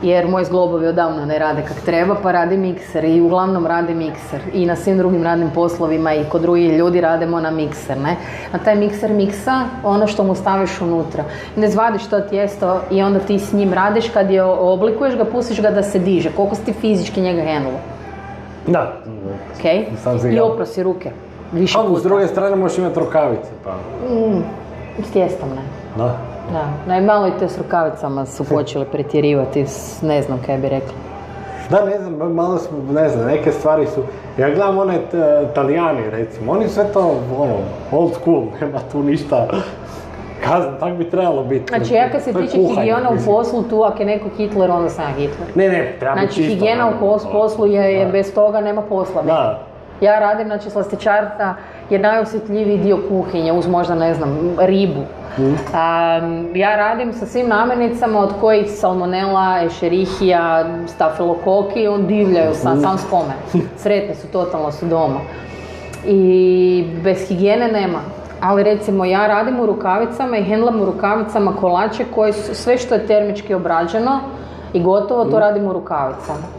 Jer moji zglobovi odavno ne rade kak treba, pa radi mikser i uglavnom radi mikser. I na svim drugim radnim poslovima i kod drugih ljudi radimo na mikser, ne? A taj mikser miksa ono što mu staviš unutra. Ne zvadiš to tijesto i onda ti s njim radiš, kad je oblikuješ ga, pustiš ga da se diže. Koliko si ti fizički njega handlo? Da. Okej? I oprosi ruke. Više puta. S druge strane možeš imati rukavice, pa... S tijestom ne. Da. Da, najmalo i te s rukavicama su počeli pretjerivati, ne znam kaj bi rekla. Da, ne znam, malo smo, ne znam, neke stvari su, ja gledam one Italijani recimo, oni sve to, old school, nema tu ništa, tak bi trebalo biti. Znači ja kad se tiče higijena u poslu, tu ako je neko Hitler, onda sam ja Hitler. Ne, treba biti čisto. Znači higijena u poslu je bez toga nema posla. Da. Ja radim, znači slastičarka je najosjetljiviji dio kuhinje, uz možda, ne znam, ribu. Ja radim sa svim namirnicama od kojih salmonela, escherichia, stafilokoki, on divljaju, sam spomen. Sretni su, totalno su doma. I bez higijene nema. Ali recimo ja radim u rukavicama i hendlam u rukavicama kolače koje su, sve što je termički obrađeno i gotovo, to radim u rukavicama.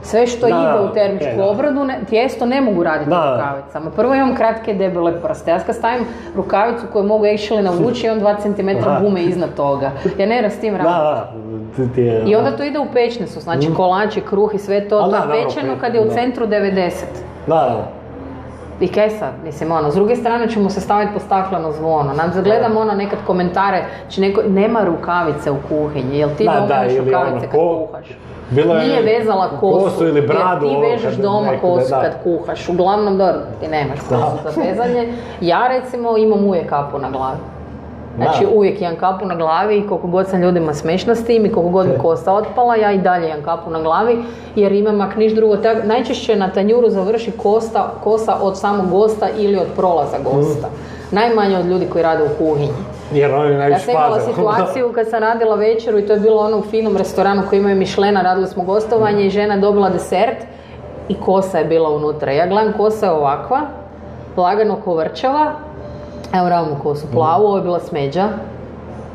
Sve što ide u termičku obradu, tijesto ne mogu raditi u rukavicama. Prvo imam kratke debele prste. Ja kad stavim rukavicu koju mogu actually navući, imam 2 cm gume iznad toga. Ja ne s tim radim. I onda to ide u pečnicu, znači kolači, kruh i sve to. To je pečeno kad je u centru 90. I kaj sad? Mislim, s druge strane ćemo se staviti po stakleno zvono. Gledam nekad komentare, nema rukavice u kuhinji. Jel ti doma imaš rukavice kad kuhaš? Nije vezala kosu, ili bradu, jer ti vežeš doma kosu kad kuhaš. Uglavnom, ti nemaš kosu za vezanje. Ja recimo imam uvijek kapu na glavi. Znači uvijek imam kapu na glavi i koliko god sam ljudima smešna s tim i koliko god mi kosa otpala, ja i dalje imam kapu na glavi jer imam ak niš drugo. Najčešće na tanjuru završi kosa od samog gosta ili od prolaza gosta. Najmanje od ljudi koji rade u kuhinji. Jer oni najviše Ja sam imala situaciju kad sam radila večeru i to je bilo ono u finom restoranu koji imaju Michelina, radili smo gostovanje i žena je dobila desert i kosa je bila unutra. Ja gledam, kosa je ovakva, lagano kovrčava, evo ravnu kosu plavu, ovo je bila smeđa,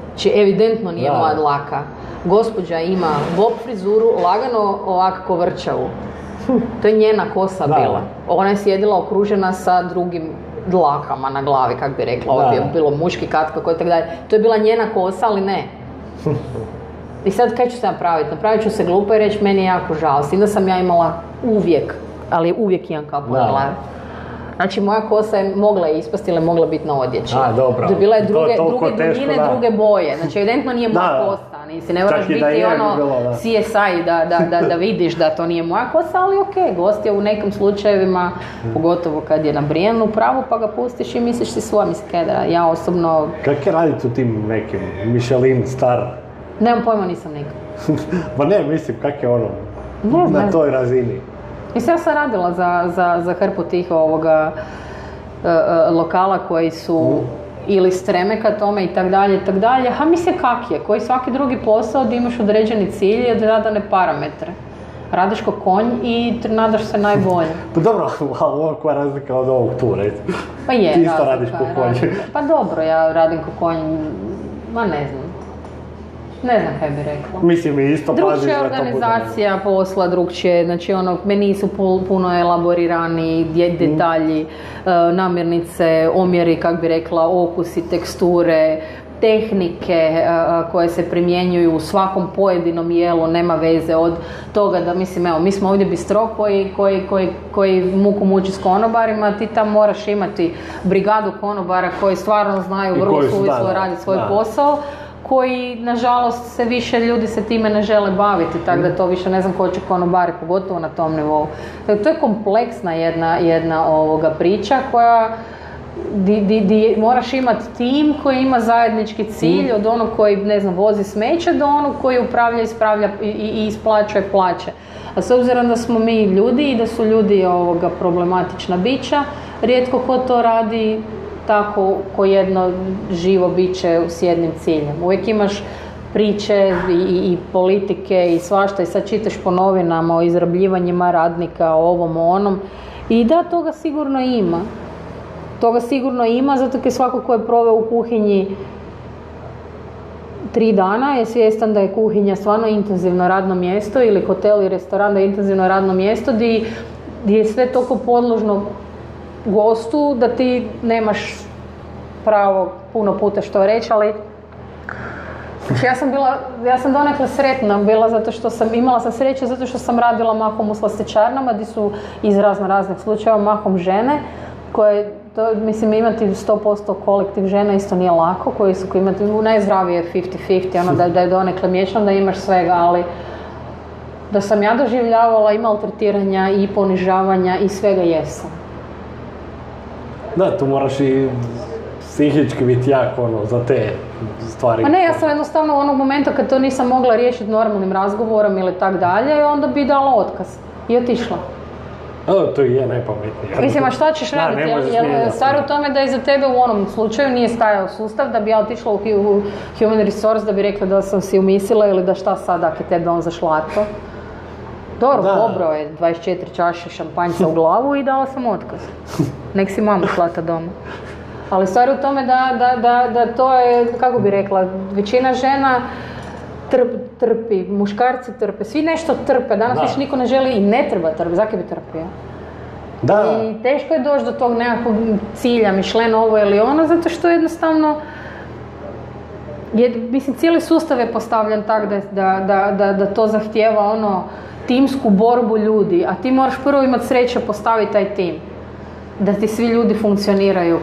znači evidentno nije moja dlaka. Gospođa ima bob frizuru, lagano ovako kovrčavu. To je njena kosa bila. Ona je sjedila okružena sa drugim dlakama na glavi, kak bi rekla. Ovo je bilo muški katka koji tako dalje. To je bila njena kosa, ali ne. I sad kaj ću se napraviti? Napravit ću se glupo i reći meni je jako žao. S tim da sam ja imala uvijek, ali uvijek imam kapu na glavi. Znači moja kosa je mogla ispasti ili mogla biti na odjeći. Dobro. Bila je druge duljine, druge boje. Znači evidentno nije moja kosa. Ne moraš biti CSI da vidiš da to nije moja kosa, ali ok, gost je u nekim slučajevima, pogotovo kad je nabrijen u pravu, pa ga pustiš i misliš si svoja miskedra. Ja osobno... Kak je raditi u tim nekim Michelin star? Nemam pojma, nisam nikad. Pa ne, mislim, kak je ono na toj razini? Mislim, ja sam radila za hrpu tih lokala koji su ili streme ka tome i tak dalje. Ha, mislim kak je, koji svaki drugi posao da imaš određeni cilj i zadane parametre. Radiš ko konj i nadaš se najbolje. Pa dobro, ali ovo koja razlika od ovog tu, recimo. Pa je, ti isto radiš ko konj. Pa dobro, ja radim ko konj, ma ne znam. Ne znam kaj bi rekla. Mislim, i isto paziš da to bude. Drugčija organizacija posla, drugčije, znači ono, meni su puno elaborirani detalji, namirnice, omjeri, kak bi rekla, okusi, teksture, tehnike koje se primjenjuju u svakom pojedinom jelu, nema veze od toga da, mislim, evo, mi smo ovdje bistro koji muku muči s konobarima, ti tam moraš imati brigadu konobara koji stvarno znaju vrlo suvislo raditi svoj posao, koji, nažalost, se više ljudi se time ne žele baviti, tako da to više ne znam ko će konobari, pogotovo na tom nivou. Dakle, to je kompleksna jedna priča koja di moraš imati tim koji ima zajednički cilj, od onog koji, ne znam, vozi smeće do onog koji upravlja, ispravlja i isplaćuje plaće. A s obzirom da smo mi ljudi i da su ljudi problematična bića, rijetko ko to radi tako ko jedno živo biće s jednim ciljem. Uvijek imaš priče i politike i svašta i sad čitaš po novinama o izrabljivanjima radnika, o ovom, o onom. I da, toga sigurno ima. Toga sigurno ima, zato jer svako ko je proveo u kuhinji 3 dana je svjestan da je kuhinja stvarno intenzivno radno mjesto ili hotel i restoran da je intenzivno radno mjesto gdje je sve toliko podložno gostu da ti nemaš pravo puno puta što reći, ali ja sam donekle sretna bila zato što imala sam sreće zato što sam radila mahom u slastičarnama gdje su iz raznih slučajeva mahom žene koje, mislim, imati 100% kolektiv žena isto nije lako, koji imati najzdravije 50-50, ono da je donekle miješano, da imaš svega, ali da sam ja doživljavala i maltretiranja i ponižavanja i svega jesam. Da, tu moraš i psihički biti jak za te stvari. Pa ne, ja sam jednostavno u onog momenta kad to nisam mogla riješiti normalnim razgovorom ili tak dalje, onda bi dala otkaz i otišla. To je najpametnije. Mislim, a šta ćeš raditi? Stvar u tome da iza tebe u onom slučaju nije stajao sustav, da bi ja otišla u Human Resource, da bi rekla da sam si umislila ili da šta sad, ako je tebe on zašlato. Dobro je 24 čaše šampanjca u glavu i dala sam otkaz. Nek si mamu slata doma. Ali stvar u tome da to je, kako bi rekla, većina žena trpi, muškarci trpe, svi nešto trpe, danas više niko ne želi i ne treba trpiti, zakaj bi trpio? Da. I teško je doći do tog nekakvog cilja, Michelin ovo ili ono, zato što jednostavno, mislim, cijeli sustav je postavljen tak da to zahtijeva timsku borbu ljudi, a ti moraš prvo imati sreće postaviti taj tim. Da ti svi ljudi funkcioniraju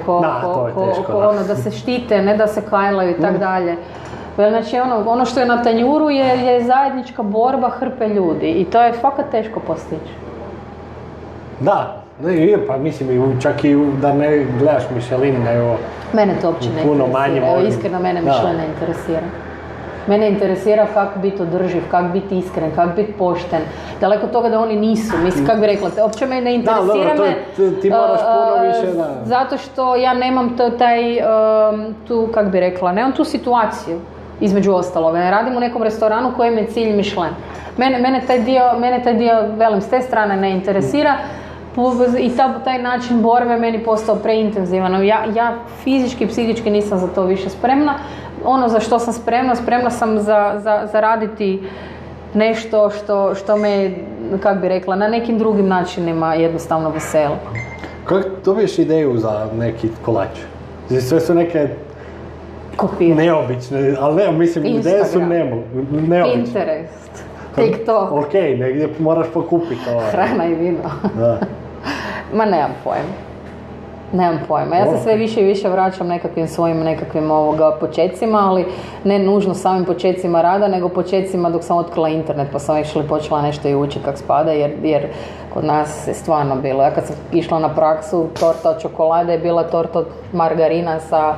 da se štite, ne da se kajlaju i tak dalje. Znači ono što je na tanjuru je zajednička borba hrpe ljudi i to je fakat teško postići. Da, Ne, pa mislim, čak i da ne gledaš Michelin, nego Mene to uopće ne puno interesira. manje Evo, volim. iskreno, mene Da. Michelin ne interesira. Mene interesira kako biti održiv, kako biti iskren, kako biti pošten. Daleko od toga da oni nisu. Mislim, kako bi rekla, uopće me ne interesira dobro, ti moraš puno više, da. Zato što ja nemam tu, kako bi rekla, nemam tu situaciju. Između ostaloga, ne radim u nekom restoranu kojem je cilj Michelin. Mene taj dio, velim, s te strane ne interesira. I taj način borbe meni postao preintenzivan. Ja fizički i psihički nisam za to više spremna. Ono za što sam spremna sam za raditi nešto što me, kako bi rekla, na nekim drugim načinima jednostavno veseli. Kako dobiješ ideju za neki kolač? Sve su neke Kopirati. neobične, ali ne, mislim, ideje su neobične. Pinterest, TikTok, Ok, negdje moraš pokupiti ovo. hrana i vino. Da. Ma nemam pojma. Ja se sve više i više vraćam nekakvim svojim počecima, ali ne nužno samim počecima rada, nego počecima dok sam otkrila internet, pa sam actually počela nešto i učiti kak spada, jer kod nas je stvarno bilo. Ja kad sam išla na praksu, torta od čokolade je bila torta od margarina sa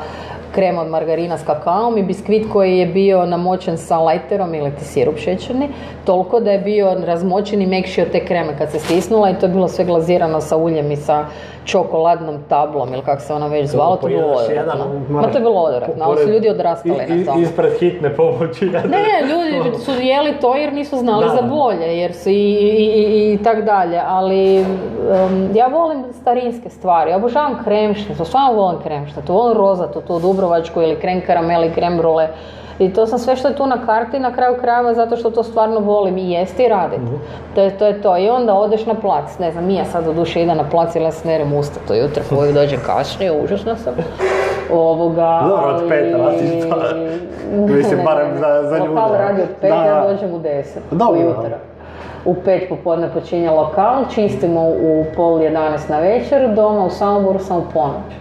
krema od margarina s kakaom i biskvit koji je bio namočen sa lajterom ili ti sirup šećerni, toliko da je bio razmočen i mekši od te kreme kad se stisnula i to je bilo sve glazirano sa uljem i sa čokoladnom tablom ili kako se ona već zvala, to je bilo odvratno. Ma to je bilo odvratno, ali su ljudi odrastali na tome. Ispred hitne pomoći. Ne, ljudi su jeli to jer nisu znali za bolje, jer su i tak dalje, ali ja volim starinske stvari, ja obožavam kremšnjicu, stvarno volim kremšnjicu, volim rozato, tu dubrovačku ili krem karamel i krem brule. I to sam sve što je tu na karti na kraju krajeva zato što to stvarno volim i jesti i raditi. To je to. I onda odeš na plac. Ne znam, ja sad do duše idem na plac ili ja se nerem usta to jutro. Uvijek dođem kasnije, užasno sam. Dobro, od 5 radiš pa. Mislim, barem za ljude. Lokal radi od 5, ja dođem u 10 ujutro. U 5 popodne počinje lokal, čistimo u 10:30 na večer, doma u Samoboru sam u ponoć.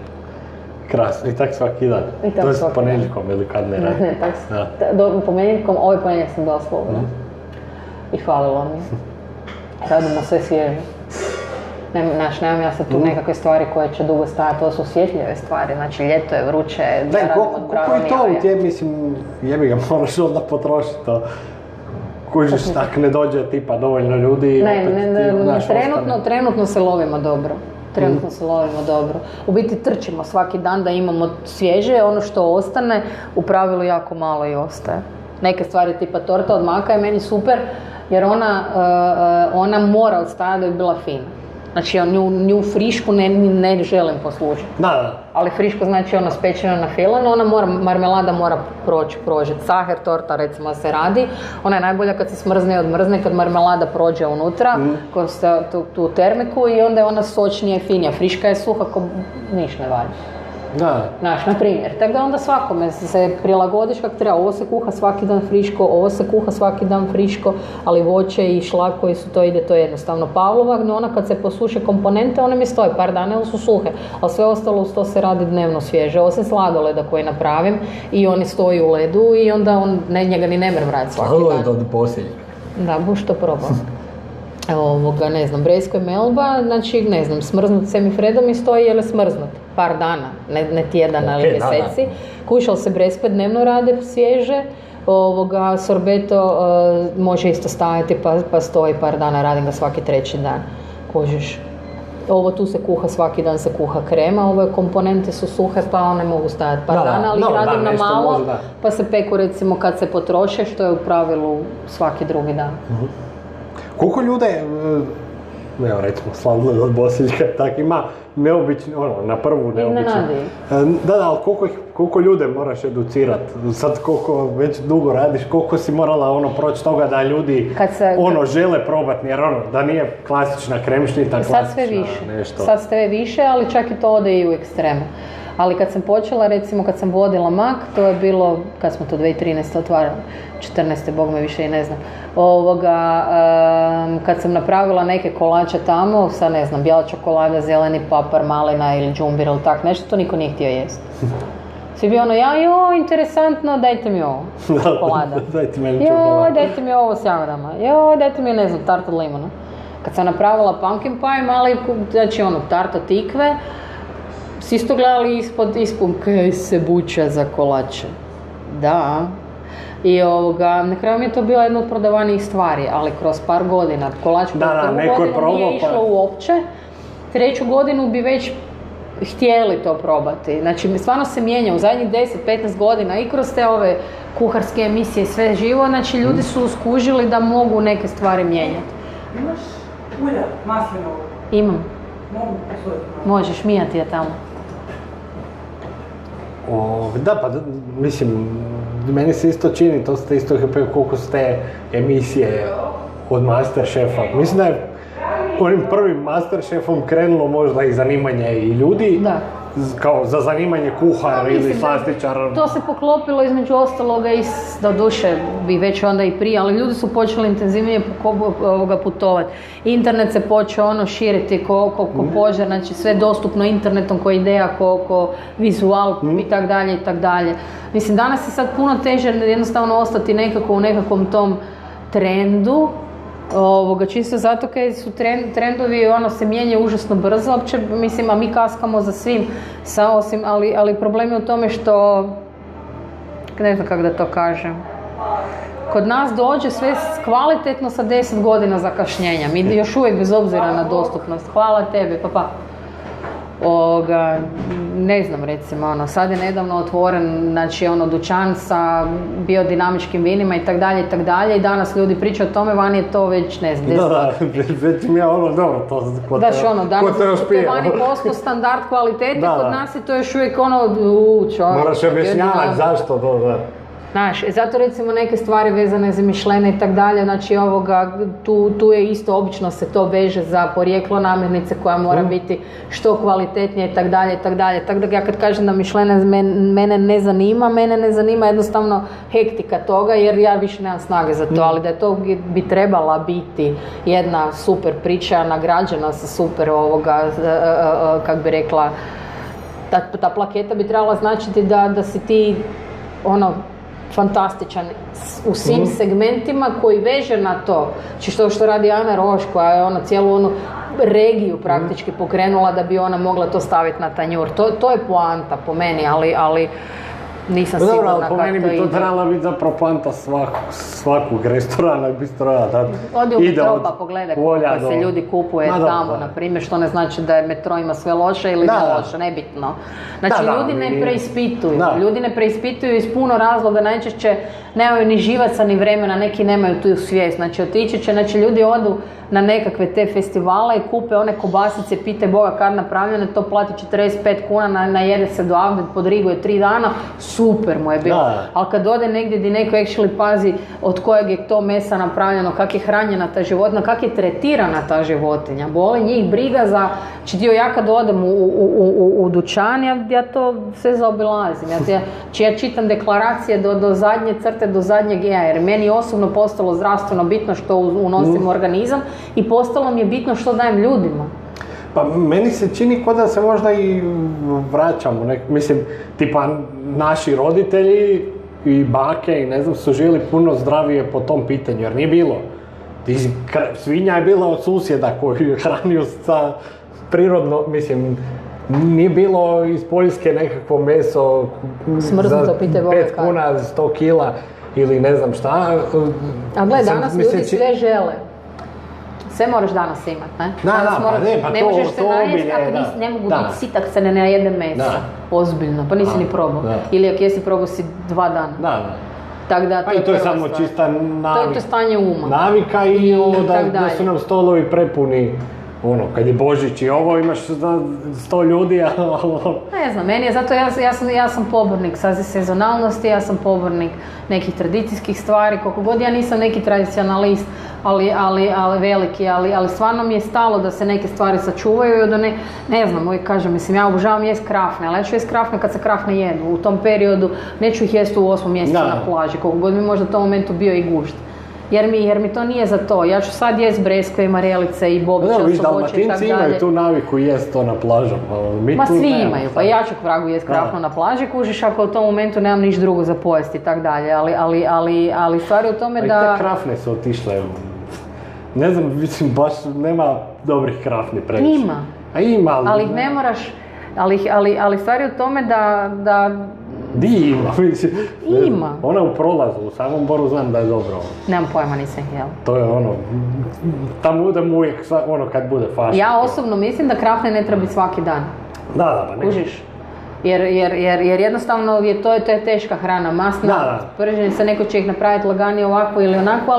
Krasno, i tak svaki dan. To je s ponedjeljkom ili kad ne radi. Ne, tak ponedjeljkom, ovaj ponedjeljak sam doslovno. I hvalilo mi. Radimo sve svježe. Nemam ja sad tu nekakve stvari koje će dugo stajati, to su osjetljive stvari, znači ljeto je vruće, ja radim od brownie. Koliko je to u tijem, mislim, jebi ga, moraš onda potrošiti to. Kužiš, tak ne dođe tipa dovoljno ljudi. Trenutno se lovimo dobro. U biti trčimo svaki dan da imamo svježe, ono što ostane, u pravilu jako malo i ostaje. Neke stvari tipa torta od maka je meni super, jer ona mora ostajati da bi bila fina. Znači nju frišku ne želim poslužiti. Da. Ali friško znači ono spečeno na filanu, marmelada mora prožeti. Saher torta recimo se radi, ona je najbolja kad se smrzne i odmrzne, kad marmelada prođe unutra, kroz tu termiku i onda je ona sočnija i finija. Friška je suha ko niš ne valja. Da. Znaš, na primjer. Tako da onda svakome se prilagodiš kako treba. Ovo se kuha svaki dan friško, ovo se kuha svaki dan friško, ali voće i šlag koji su to ide, to je jednostavno Pavlova, no ona kad se posuše komponente, one mi stoje par dana, ali su suhe. Ali sve ostalo uz to se radi dnevno svježe. Osim sladoleda koji napravim i oni stoji u ledu i onda njega ni ne mrem raditi svaki dan. Sladoled od posljednjeg. Da, buš to probao. Ne znam, breskve melba, znači, ne znam, smrznut semifredom i stoji jer je smrznut. Par dana, ne tjedana ili mjeseci. Kušal se breskve dnevno rade svježe, sorbeto može isto stajati pa stoji par dana, radim ga svaki treći dan. Kužiš. Ovo tu se kuha, svaki dan se kuha krema, ove komponente su suhe pa one mogu stajati par dana, ali radim na malo, pa se peku recimo kad se potroše, što je u pravilu svaki drugi dan. Koliko ljude, evo recimo sladoled od Bosiljka, tak ima neobično, na prvu neobično. Da, ali koliko ljude moraš educirati? Sad koliko već dugo radiš, koliko si morala proći toga da ljudi žele probati, jer da nije klasična kremšnita, klasična nešto. Sad sve više, ali čak i to ode i u ekstreme. Ali kad sam počela, recimo kad sam vodila mak, to je bilo, kad smo to 2013. otvarali, 14. bog me više i ne znam, kad sam napravila neke kolače tamo, sa ne znam, bijela čokolada, zeleni papar, malina ili džumbir ili tak nešto, to niko nije htio jesti. Svi bi interesantno, dajte mi ovo, čokolada. Dajte mi čokolada. Dajte mi ovo s jagodama, dajte mi, ne znam, tart od limona. Kad sam napravila pumpkin pie, mali, znači ono, tarta tikve, svi su to gledali ispod kaj se buća za kolače. Da. I na kraju mi je to bila jedna od prodavanijih stvari, ali kroz par godina. Kolač prvu godinu nije išlo uopće, 3. godinu bi već htjeli to probati. Znači, stvarno se mijenja u zadnjih 10-15 godina i kroz te ove kuharske emisije i sve živo, znači ljudi su skužili da mogu neke stvari mijenjati. Imaš ulja maslinovog? Imam. Mogu posuditi? Možeš, Mija ti je tamo. Da, pa mislim, meni se isto čini, to ste isto koliko ste emisije od Masterchefa. Mislim da je onim prvim Masterchefom krenulo možda i zanimanje i ljudi, da. Kao za zanimanje kuhara ili slastičara. To se poklopilo između ostaloga i doduše bi već onda i prije, ali ljudi su počeli intenzivnije putovati. Internet se počeo širiti ko požar, znači sve dostupno internetom, ko ideja, ko vizual i tak dalje i tak dalje. Mislim, danas je sad puno teže jednostavno ostati nekako u nekakvom tom trendu, čisto zato kaj su trendovi se mijenjaju užasno brzo, uopće, mislim, a mi kaskamo za svim, ali problem je u tome što, ne znam kako da to kažem, kod nas dođe sve kvalitetno sa 10 godina zakašnjenja, mi još uvijek bez obzira na dostupnost, hvala tebi, pa. Ne znam, recimo, sad je nedavno otvoren, znači, dućan sa biodinamičkim vinima i tak dalje i danas ljudi pričaju o tome, vani je to već, ne znam, 10 godina. Već mi je dobro, to danas je to vani posto standard kvalitete, kod nas je to još uvijek čovjek. Moraš objašnjavati zašto to, da. Znaš, zato recimo neke stvari vezane za Mišlene i tak dalje, znači tu je isto, obično se to veže za porijeklo namirnice koja mora biti što kvalitetnije i tak dalje. Tako da ja kad kažem da Mišlene mene ne zanima jednostavno hektika toga jer ja više nemam snage za to, ali da je to bi trebala biti jedna super priča, nagrađena sa super kak bi rekla, ta plaketa bi trebala značiti da si ti fantastičan u svim segmentima koji veže na to. Znači što radi Ana Roš koja je cijelu regiju praktički pokrenula da bi ona mogla to staviti na tanjur. To je poanta po meni, ali nisam sigurna kako to ide. Po meni bi to trebala biti zapravo poanta svakog restorana, bistroja. Odi u Metro pa pogledaj koliko se ljudi kupuje tamo, na primjer, što ne znači da je Metro ima sve loše ili ne loše, nebitno. Znači ljudi ne preispituju iz puno razloga, najčešće nemaju ni živaca ni vremena, neki nemaju tu svijest, znači otići će, znači ljudi odu na nekakve te festivale i kupe one kobasice, pite Boga kad napravljene, to plati 45 kuna, najede se do avde, podriguje 3 dana, super mu je bilo. Ali kad ode negdje gdje neko actually pazi od kojeg je to mesa napravljeno, kak je hranjena ta životinja, kak je tretirana ta životinja, boli njih briga za, znači ja kad odem u dućan, ja to sve zaobilazim, ja čitam deklaracije do zadnje crte, do zadnjeg jer meni je osobno postalo zdravstveno bitno što unosim u organizam i postalo mi je bitno što dajem ljudima. Pa meni se čini kao da se možda i vraćamo, mislim, tipa naši roditelji i bake i ne znam su živjeli puno zdravije po tom pitanju, jer nije bilo. Svinja je bila od susjeda koji je hranio sa prirodno, mislim, nije bilo iz Poljske nekakvo meso smrznuto, za 5 kuna, 100 kila ili ne znam šta. A gledaj, danas ljudi sve žele. Sve moraš danas imati, ne? Ne možeš se najesti ako ne mogu biti sitak se ne najede mesa. Ozbiljno, pa nisi ni probao. Ili ako jesi probao si 2 dana. Tak da, to je samo čista navika. To je stanje uma. Navika i da su nam stolovi prepuni. Kad je Božić i ovo, imaš 100 ljudi, ne znam, meni je, zato ja sam pobornik sezonalnosti, ja sam pobornik nekih tradicijskih stvari, koliko god ja nisam neki tradicionalist, ali veliki, ali stvarno mi je stalo da se neke stvari sačuvaju i da ne znam, uvijek kažem, mislim, ja obožavam jest krafne, ali ja ću jest krafne kad se krafne jedu, u tom periodu neću ih jesti u 8. mjesecu na plaži, koliko god mi možda u tom momentu bio i gušt. Jer mi to nije za to. Ja ću sad jest breskve i marelice i bobiće, osoboće i tako dalje. Dalmatinci imaju tu naviku jest to na plažu. Svi imaju. Pa ja ću vragu jest krafno na plaži, kužiš ako u tom momentu nemam niš drugo za pojesti i tako dalje. Ali stvari u tome da... I te krafne su otišle Ne znam, mislim, baš nema dobrih krafni previše. Ima. A ima, Ali ih ne moraš, ali stvar je u tome da Di ima, mislim. Ima. Ona u prolazu, u Samoboru znam da je dobro. nemam pojma, nisam jela. To je ono, tamo budem uvijek, ono kad bude fašno. Ja osobno mislim da krafne ne treba biti svaki dan. Da, pa ne. Kužiš? Jer jednostavno to je teška hrana, masna, prženica, neko će ih napraviti laganije ovako ili onako,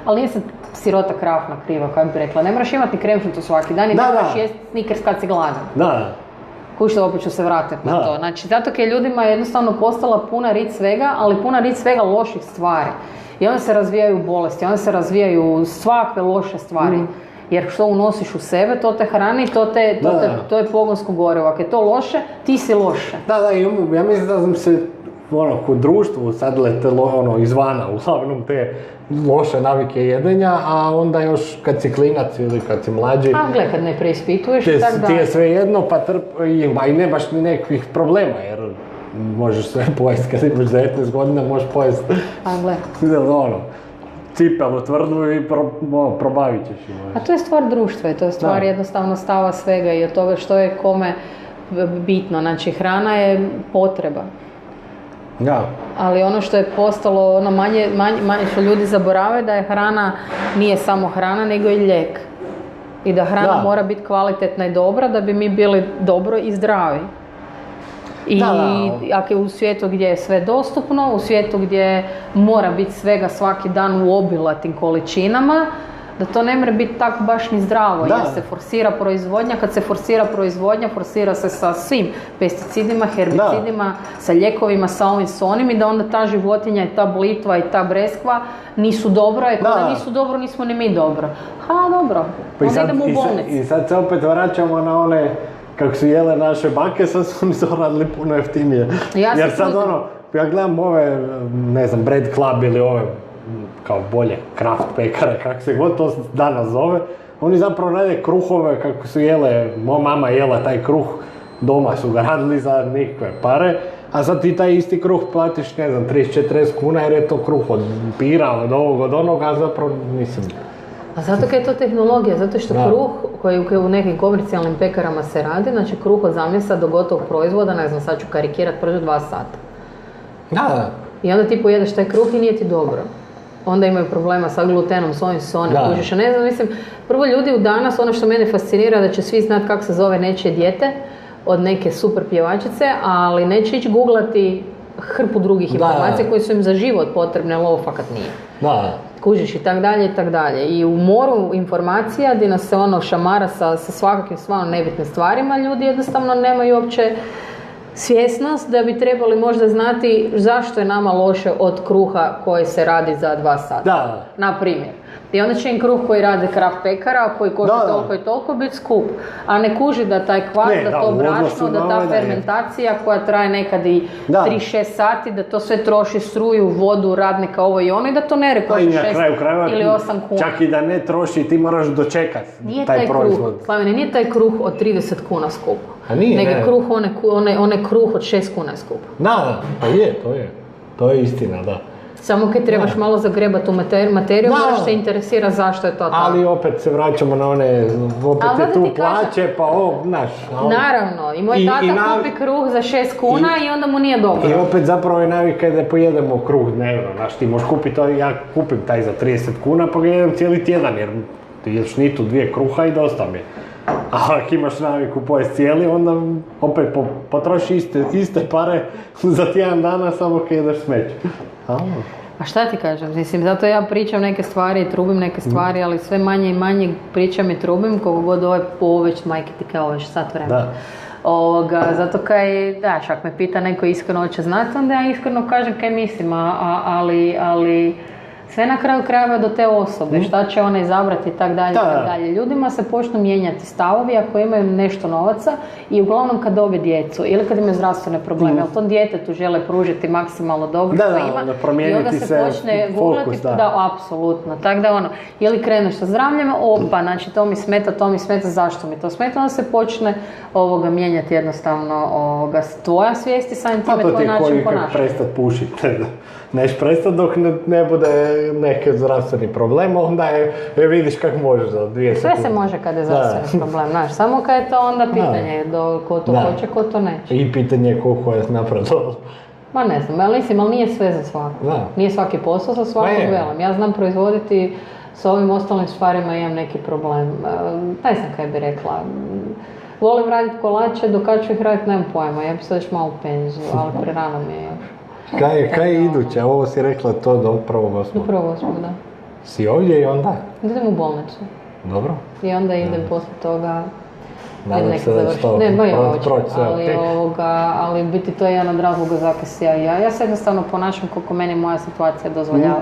ali nije sad sirota krafna kriva, kako bi rekla. Ne moraš imati ni kremšnito svaki dan i ne moraš jesti Snickers kad si gladan. Da. Kužiš, opet ću se vratiti na to. Znači, zato je ljudima jednostavno postala puna rit svega, ali puna rit svega loših stvari. I onda se razvijaju bolesti, onda se razvijaju svakve loše stvari. Jer što unosiš u sebe, to te hrani, to je pogonsko gorivo. Ako je to loše, ti si loše. Da, ja mislim da sam se kod društvu sad letelo izvana, uglavnom te loše navike jedenja, a onda još kad si klinac ili kad si mlađi... A gle, kad ne preispituješ, ti je sve jedno, pa i nemaš ni nekih problema, jer možeš sve pojesti, kad imaš 19 godina možeš pojesti. A gle. Cipelu tvrdu i probavit ćeš. A to je stvar društva, to je stvar jednostavno stava svega i od toga što je kome bitno. Znači, hrana je potreba. Da. Ali ono što je postalo, manje što ljudi zaborave, da je hrana nije samo hrana, nego i lijek. I da hrana mora biti kvalitetna i dobra da bi mi bili dobro i zdravi. I ako je u svijetu gdje je sve dostupno, u svijetu gdje mora biti svega svaki dan u obilatim količinama, da to ne mora biti tako baš ni zdravo, jer se forsira proizvodnja. Kad se forsira proizvodnja, forsira se sa svim pesticidima, herbicidima, sa lijekovima, sa ovim s onim, i da onda ta životinja i ta blitva i ta breskva nisu dobro, i kada nisu dobro, nismo ni mi dobro. Dobro, onda idemo u bolnicu. I sad se opet vraćamo na one, kako su jele naše bake, sad su oni to radili puno jeftinije. Jer sad ja gledam ove, ne znam, Bread Club ili ove, kao bolje, kraft pekare, kako se god to danas zove, oni zapravo rade kruhove kako su jele, moja mama jela taj kruh, doma su ga radili za nikakve pare, a sad ti taj isti kruh platiš, ne znam, 30-40 kuna jer je to kruh od pira, od ovog, od onog, a zapravo nisam. A zato je to tehnologija, zato što kruh koji u nekim komercijalnim pekarama se radi, znači kruh od zamjesa do gotovog proizvoda, ne znam, sad ću karikirat, prođe 2 sata. Da. I onda ti pojedeš taj kruh i nije ti dobro. Onda imaju problema sa glutenom, s ovim, s onim, kužiš. Ne znam, mislim, prvo ljudi u danas, ono što mene fascinira, da će svi znati kako se zove nečije dijete, od neke super pjevačice, ali neće ići googlati hrpu drugih informacija koje su im za život potrebne, ali ovo fakat nije. Da. Kužiš, i tak dalje, i tak dalje. I u moru informacija, gdje nas se šamara sa svakakvim stvarno nebitnim stvarima, ljudi jednostavno nemaju uopće svjesnost da bi trebali možda znati zašto je nama loše od kruha koji se radi za 2 sata. Da. Na primjer. I onda će im kruh koji radi kraft pekara, koji košta toliko i toliko, biti skup. A ne kuži da taj kvas, da to brašno, da ta fermentacija koja traje nekad i 3-6 sati, da to sve troši struju, vodu, radnika, ovo i ono, i da to ne košta 6 ili 8 kuna. Čak i da ne troši, ti moraš dočekati taj proizvod. Slavine, nije taj kruh od 30 kuna skup. Nego je kruh, onaj kruh od 6 kuna skup. Da, pa je, to je istina, da. Samo kad trebaš malo zagrebati u materiju, moraš se interesirati zašto je to tako. Ali opet se vraćamo na one, opet je tu plaće, pa znaš. Naravno, i moj tata kupi kruh za 6 kuna i onda mu nije dobro. I opet zapravo je navika da pojedemo kruh dnevno, znaš, ti možeš kupiti to, ja kupim taj za 30 kuna pa ga jedem cijeli tjedan, jer ti ješ nitu 2 kruha i dosta mi je. A ako imaš naviku pojesti cijeli, onda opet potroši iste pare za tjedan dana samo kad jedeš smeće. A šta ti kažem, mislim, zato ja pričam neke stvari i trubim neke stvari, ali sve manje i manje pričam i trubim, koliko god ovo već majke ti kao već sat vremena. Zato ak me pita neko iskreno hoće znati, onda ja iskreno kažem kaj mislim, ali sve na kraju krajeva do te osobe, šta će ona izabrati i tak dalje. Ljudima se počnu mijenjati stavovi ako imaju nešto novaca i uglavnom kad dobije djecu ili kad imaju zdravstvene probleme, ali tom djetetu žele pružiti maksimalno dobro što ima i onda se počne googlati, apsolutno. Tako da ili kreneš sa zdravljem, znači to mi smeta, zašto mi to smeta, onda se počne mijenjati jednostavno tvoja svijest i samim time tvoj način ponašanja. To ti je koji prestati pušiti. Neš prestati dok ne bude neki zdravstveni problem, onda vidiš kako možeš za 2 Sve se može kad je zdravstveni problem, znaš, samo kad je to onda pitanje, ko to hoće, ko to neće. I pitanje je koliko je napredovalo. Ma ne znam, ali nije sve za svakog. Nije svaki posao za svakog velim. Ja znam proizvoditi, s ovim ostalim stvarima imam neki problem. Ne znam kaj bi rekla. Volim raditi kolače, dok kad ću ih raditi nemam pojma, ja bi sad još malo u penziju, ali prerano mi je još. Kaj je iduće? Ovo si rekla to do 1.8. Do 1.8, da. Si ovdje i onda? Idem u bolnicu. Dobro. I onda idem poslije toga. Nadam se da će to proći sve ok. Ali biti to je jedan od razloga zakaj se ja se jednostavno ponašam koliko meni moja situacija dozvoljava.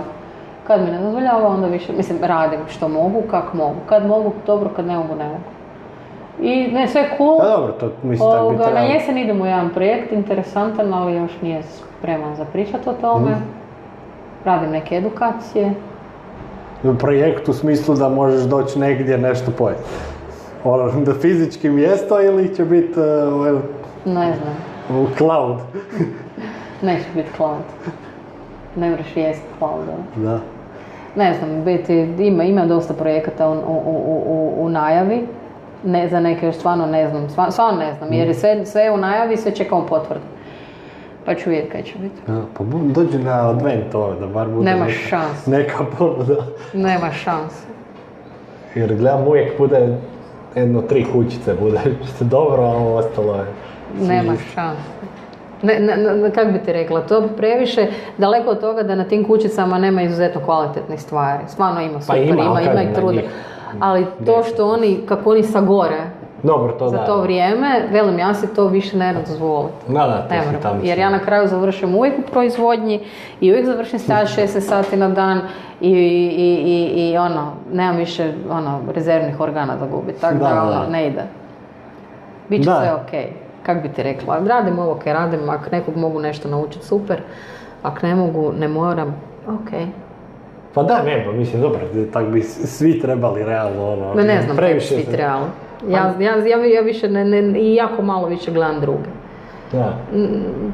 Kad mi ne dozvoljava, onda više, radim što mogu, kako mogu. Kad mogu, dobro, kad ne mogu, ne mogu. I ne, sve cool. Da, dobro, to mislim da bi trebalo. Na jesen idem u jedan projekt, interesantan, ali još nije spreman za pričat o tome. Radim neke edukacije. Projekt u smislu da možeš doći negdje nešto pojeti? Da fizički mjesto ili će biti ne znam. U cloud? Neće biti cloud. Ne moraš jesti cloud. Da. Ne znam, ima dosta projekata u najavi. Za neke još stvarno ne znam, jer sve je u najavi, sve čekamo potvrdu. Pa ću vidjeti kaj će biti. Ja, pa dođi na advent ovo, da bar bude neka ponuda. Nema šanse. Jer gledam uvijek bude 3 kućice bude dobro, a ovo ostalo je... Nema šanse. Kako bi ti rekla, to bi previše daleko od toga da na tim kućicama nema izuzetno kvalitetnih stvari. Stvarno ima super, ima i trude. Ali to što kako oni sagore za to vrijeme, velim, ja si to više ne dozvoliti. Jer ja na kraju završim uvijek u proizvodnji i uvijek završim stajati 16 sati na dan i nemam više rezervnih organa za gubiti, tako da ne ide. Biće sve okej. Kako bi ti rekla, radim ovo kaj radim, ako nekog mogu nešto naučiti, super, ako ne mogu, ne moram, okej. Pa da, mislim, dobro, tako bi svi trebali realno, ne znam kako svi trebali. Ja više i jako malo više gledam druge. Da.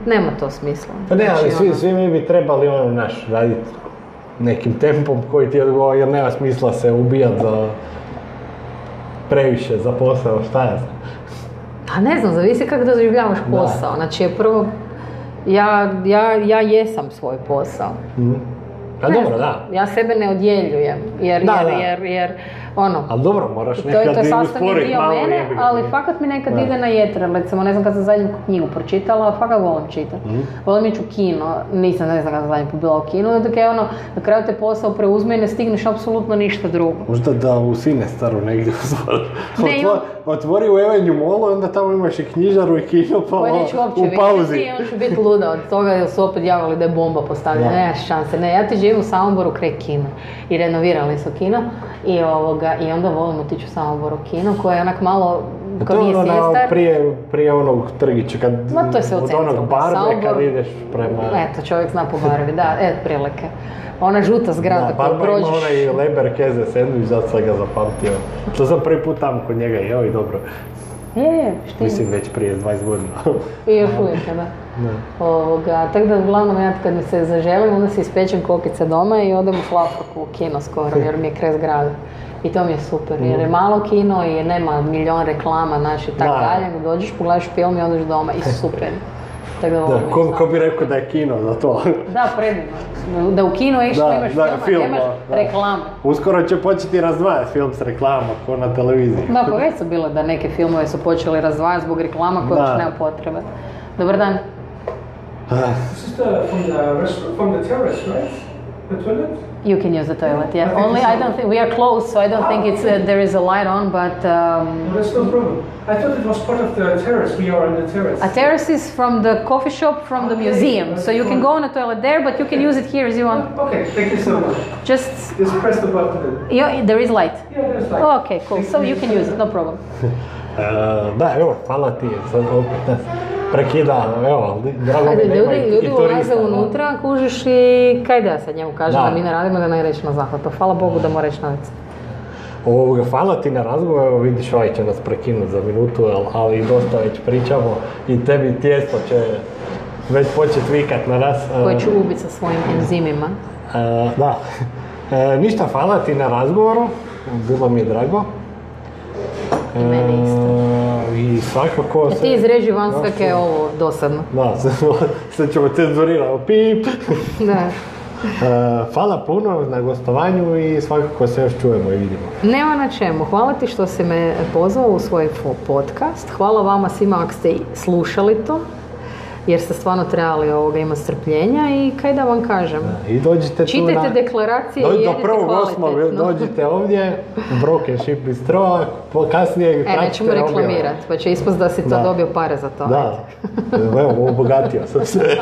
Nema to smisla. Pa ne, ali svi mi bi trebali raditi nekim tempom koji ti odgovara, jer nema smisla se ubijati za previše za posao, šta ja znam. Pa ne znam, zavisi kako doživljavaš posao. Znači, prvo, ja jesam svoj posao. Pa dobro, da. Ja sebe ne odjeljujem, jer ali dobro, moraš nekad i usporiti malo. To je sastavni dio mene, ali fakat mi nekad ide na jetra. Recimo, ne znam kad sam zadnju knjigu pročitala, fakat volim čitati. Volim ići u kino, ne znam kad sam zadnju bila u kinu, dok je na kraju te posao preuzme i ne stigneš apsolutno ništa drugo. Možda da u Sinestaru negdje otvori u Avenue Mallu, onda tamo imaš i knjižaru i kino, pa u pauzi. I on će biti luda od toga, jer su opet javili da je bomba postavljena, nema šanse. Ne, ja ti živim u Samoboru kraj kina i renovirali su kino i onda volim otići u Samoboru kino, koje je onak malo, kao nije Sijestar. Prije onog trgića, to je sve u centru. Onog barbe kad ideš prema... Eto, čovjek zna po barvi, da, prilike. Ona žuta zgrada koju prođeš. Barba ima onaj Leberkäse sandvič, zato sam ga zapamtio. To sam prvi put tamo kod njega jeo i dobro. Štim. Mislim već prije 20 godina. I još uvijek, da. Tako da uglavnom ja kad mi se zaželim, onda si ispečem kokice doma i odem u Flavku u kino skoro, jer mi je kraj zgrade. I to mi je super, jer je malo kino i nema milion reklama, naši i tako dalje. Dođeš, pogledaš film i odeš doma i super. Ko bi rekao da je kino za to? Da, predivno. Da u kino išlo imaš filma, nemaš reklama. Uskoro će početi razdvajati film s reklamom, ko na televiziji. Da, pa već su bile da neke filmove su počeli razdvajati zbog reklama koje uopće nema potrebe. Dobar dan. This is from the terrace, right? The toilet? You can use the toilet, yeah. Only I don't think we are closed, so I don't think it's there is a light on, but. No, that's no problem. I thought it was part of the terrace. We are on the terrace. A terrace is from the coffee shop from the museum, so you can go on the toilet there, but you can use it here as you want. Okay, thank you so much. Just press the button. Yeah, there is light. Yeah, there is light. Oh, okay, cool. So you can use it, no problem. Da, evo, hvala ti, sad opet nas prekida, evo, drago mi nema i ljudi ulaze turista. unutra, kužiš i kaj da ja sad njemu kažem da mi ne radimo da ne reći na zahvatu. Hvala Bogu da mora reći na lice. Hvala ti na razgovor, evo vidiš ovaj će nas prekinuti za minutu, ali dosta već pričamo i tebi tijesto će već početi vikat na nas. Koje ću ubiti sa svojim enzimima. Da. Ništa, hvala ti na razgovoru, bilo mi je drago. I meni isto. I svakako... Ti izreži van svake je ovo dosadno. Da, sad ćemo cenzurirati. Pip! Da. Hvala puno na gostovanju i svakako se još čujemo i vidimo. Nema na čemu. Hvala ti što si me pozvao u svoj podcast. Hvala vama svima ako ste slušali to. Jer ste stvarno trebali imati strpljenja i kaj da vam kažem. I dođite čitajte tu deklaracije i jedite kvalitetno. Do 1.8. dođite ovdje, Broken Ship Bistro, kasnije pratite nećemo reklamirati, pa će ispast da si to dobio pare za to. Da, evo, obogatio sam se.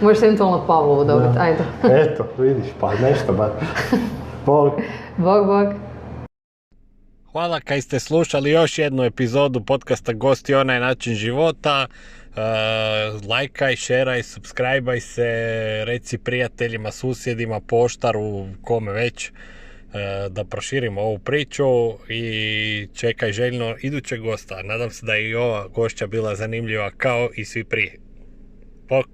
Možeš eventualno Pavlovu dobiti, ajde. Eto, vidiš, pa nešto bar. Bog. Bog, bog. Hvala kaj ste slušali još jednu epizodu podcasta Gosti onaj način života. Lajkaj, šeraj, subscribeaj se, reci prijateljima, susjedima, poštaru, kome već, da proširimo ovu priču i čekaj željno idućeg gosta. Nadam se da je i ova gošća bila zanimljiva kao i svi prije. Bok!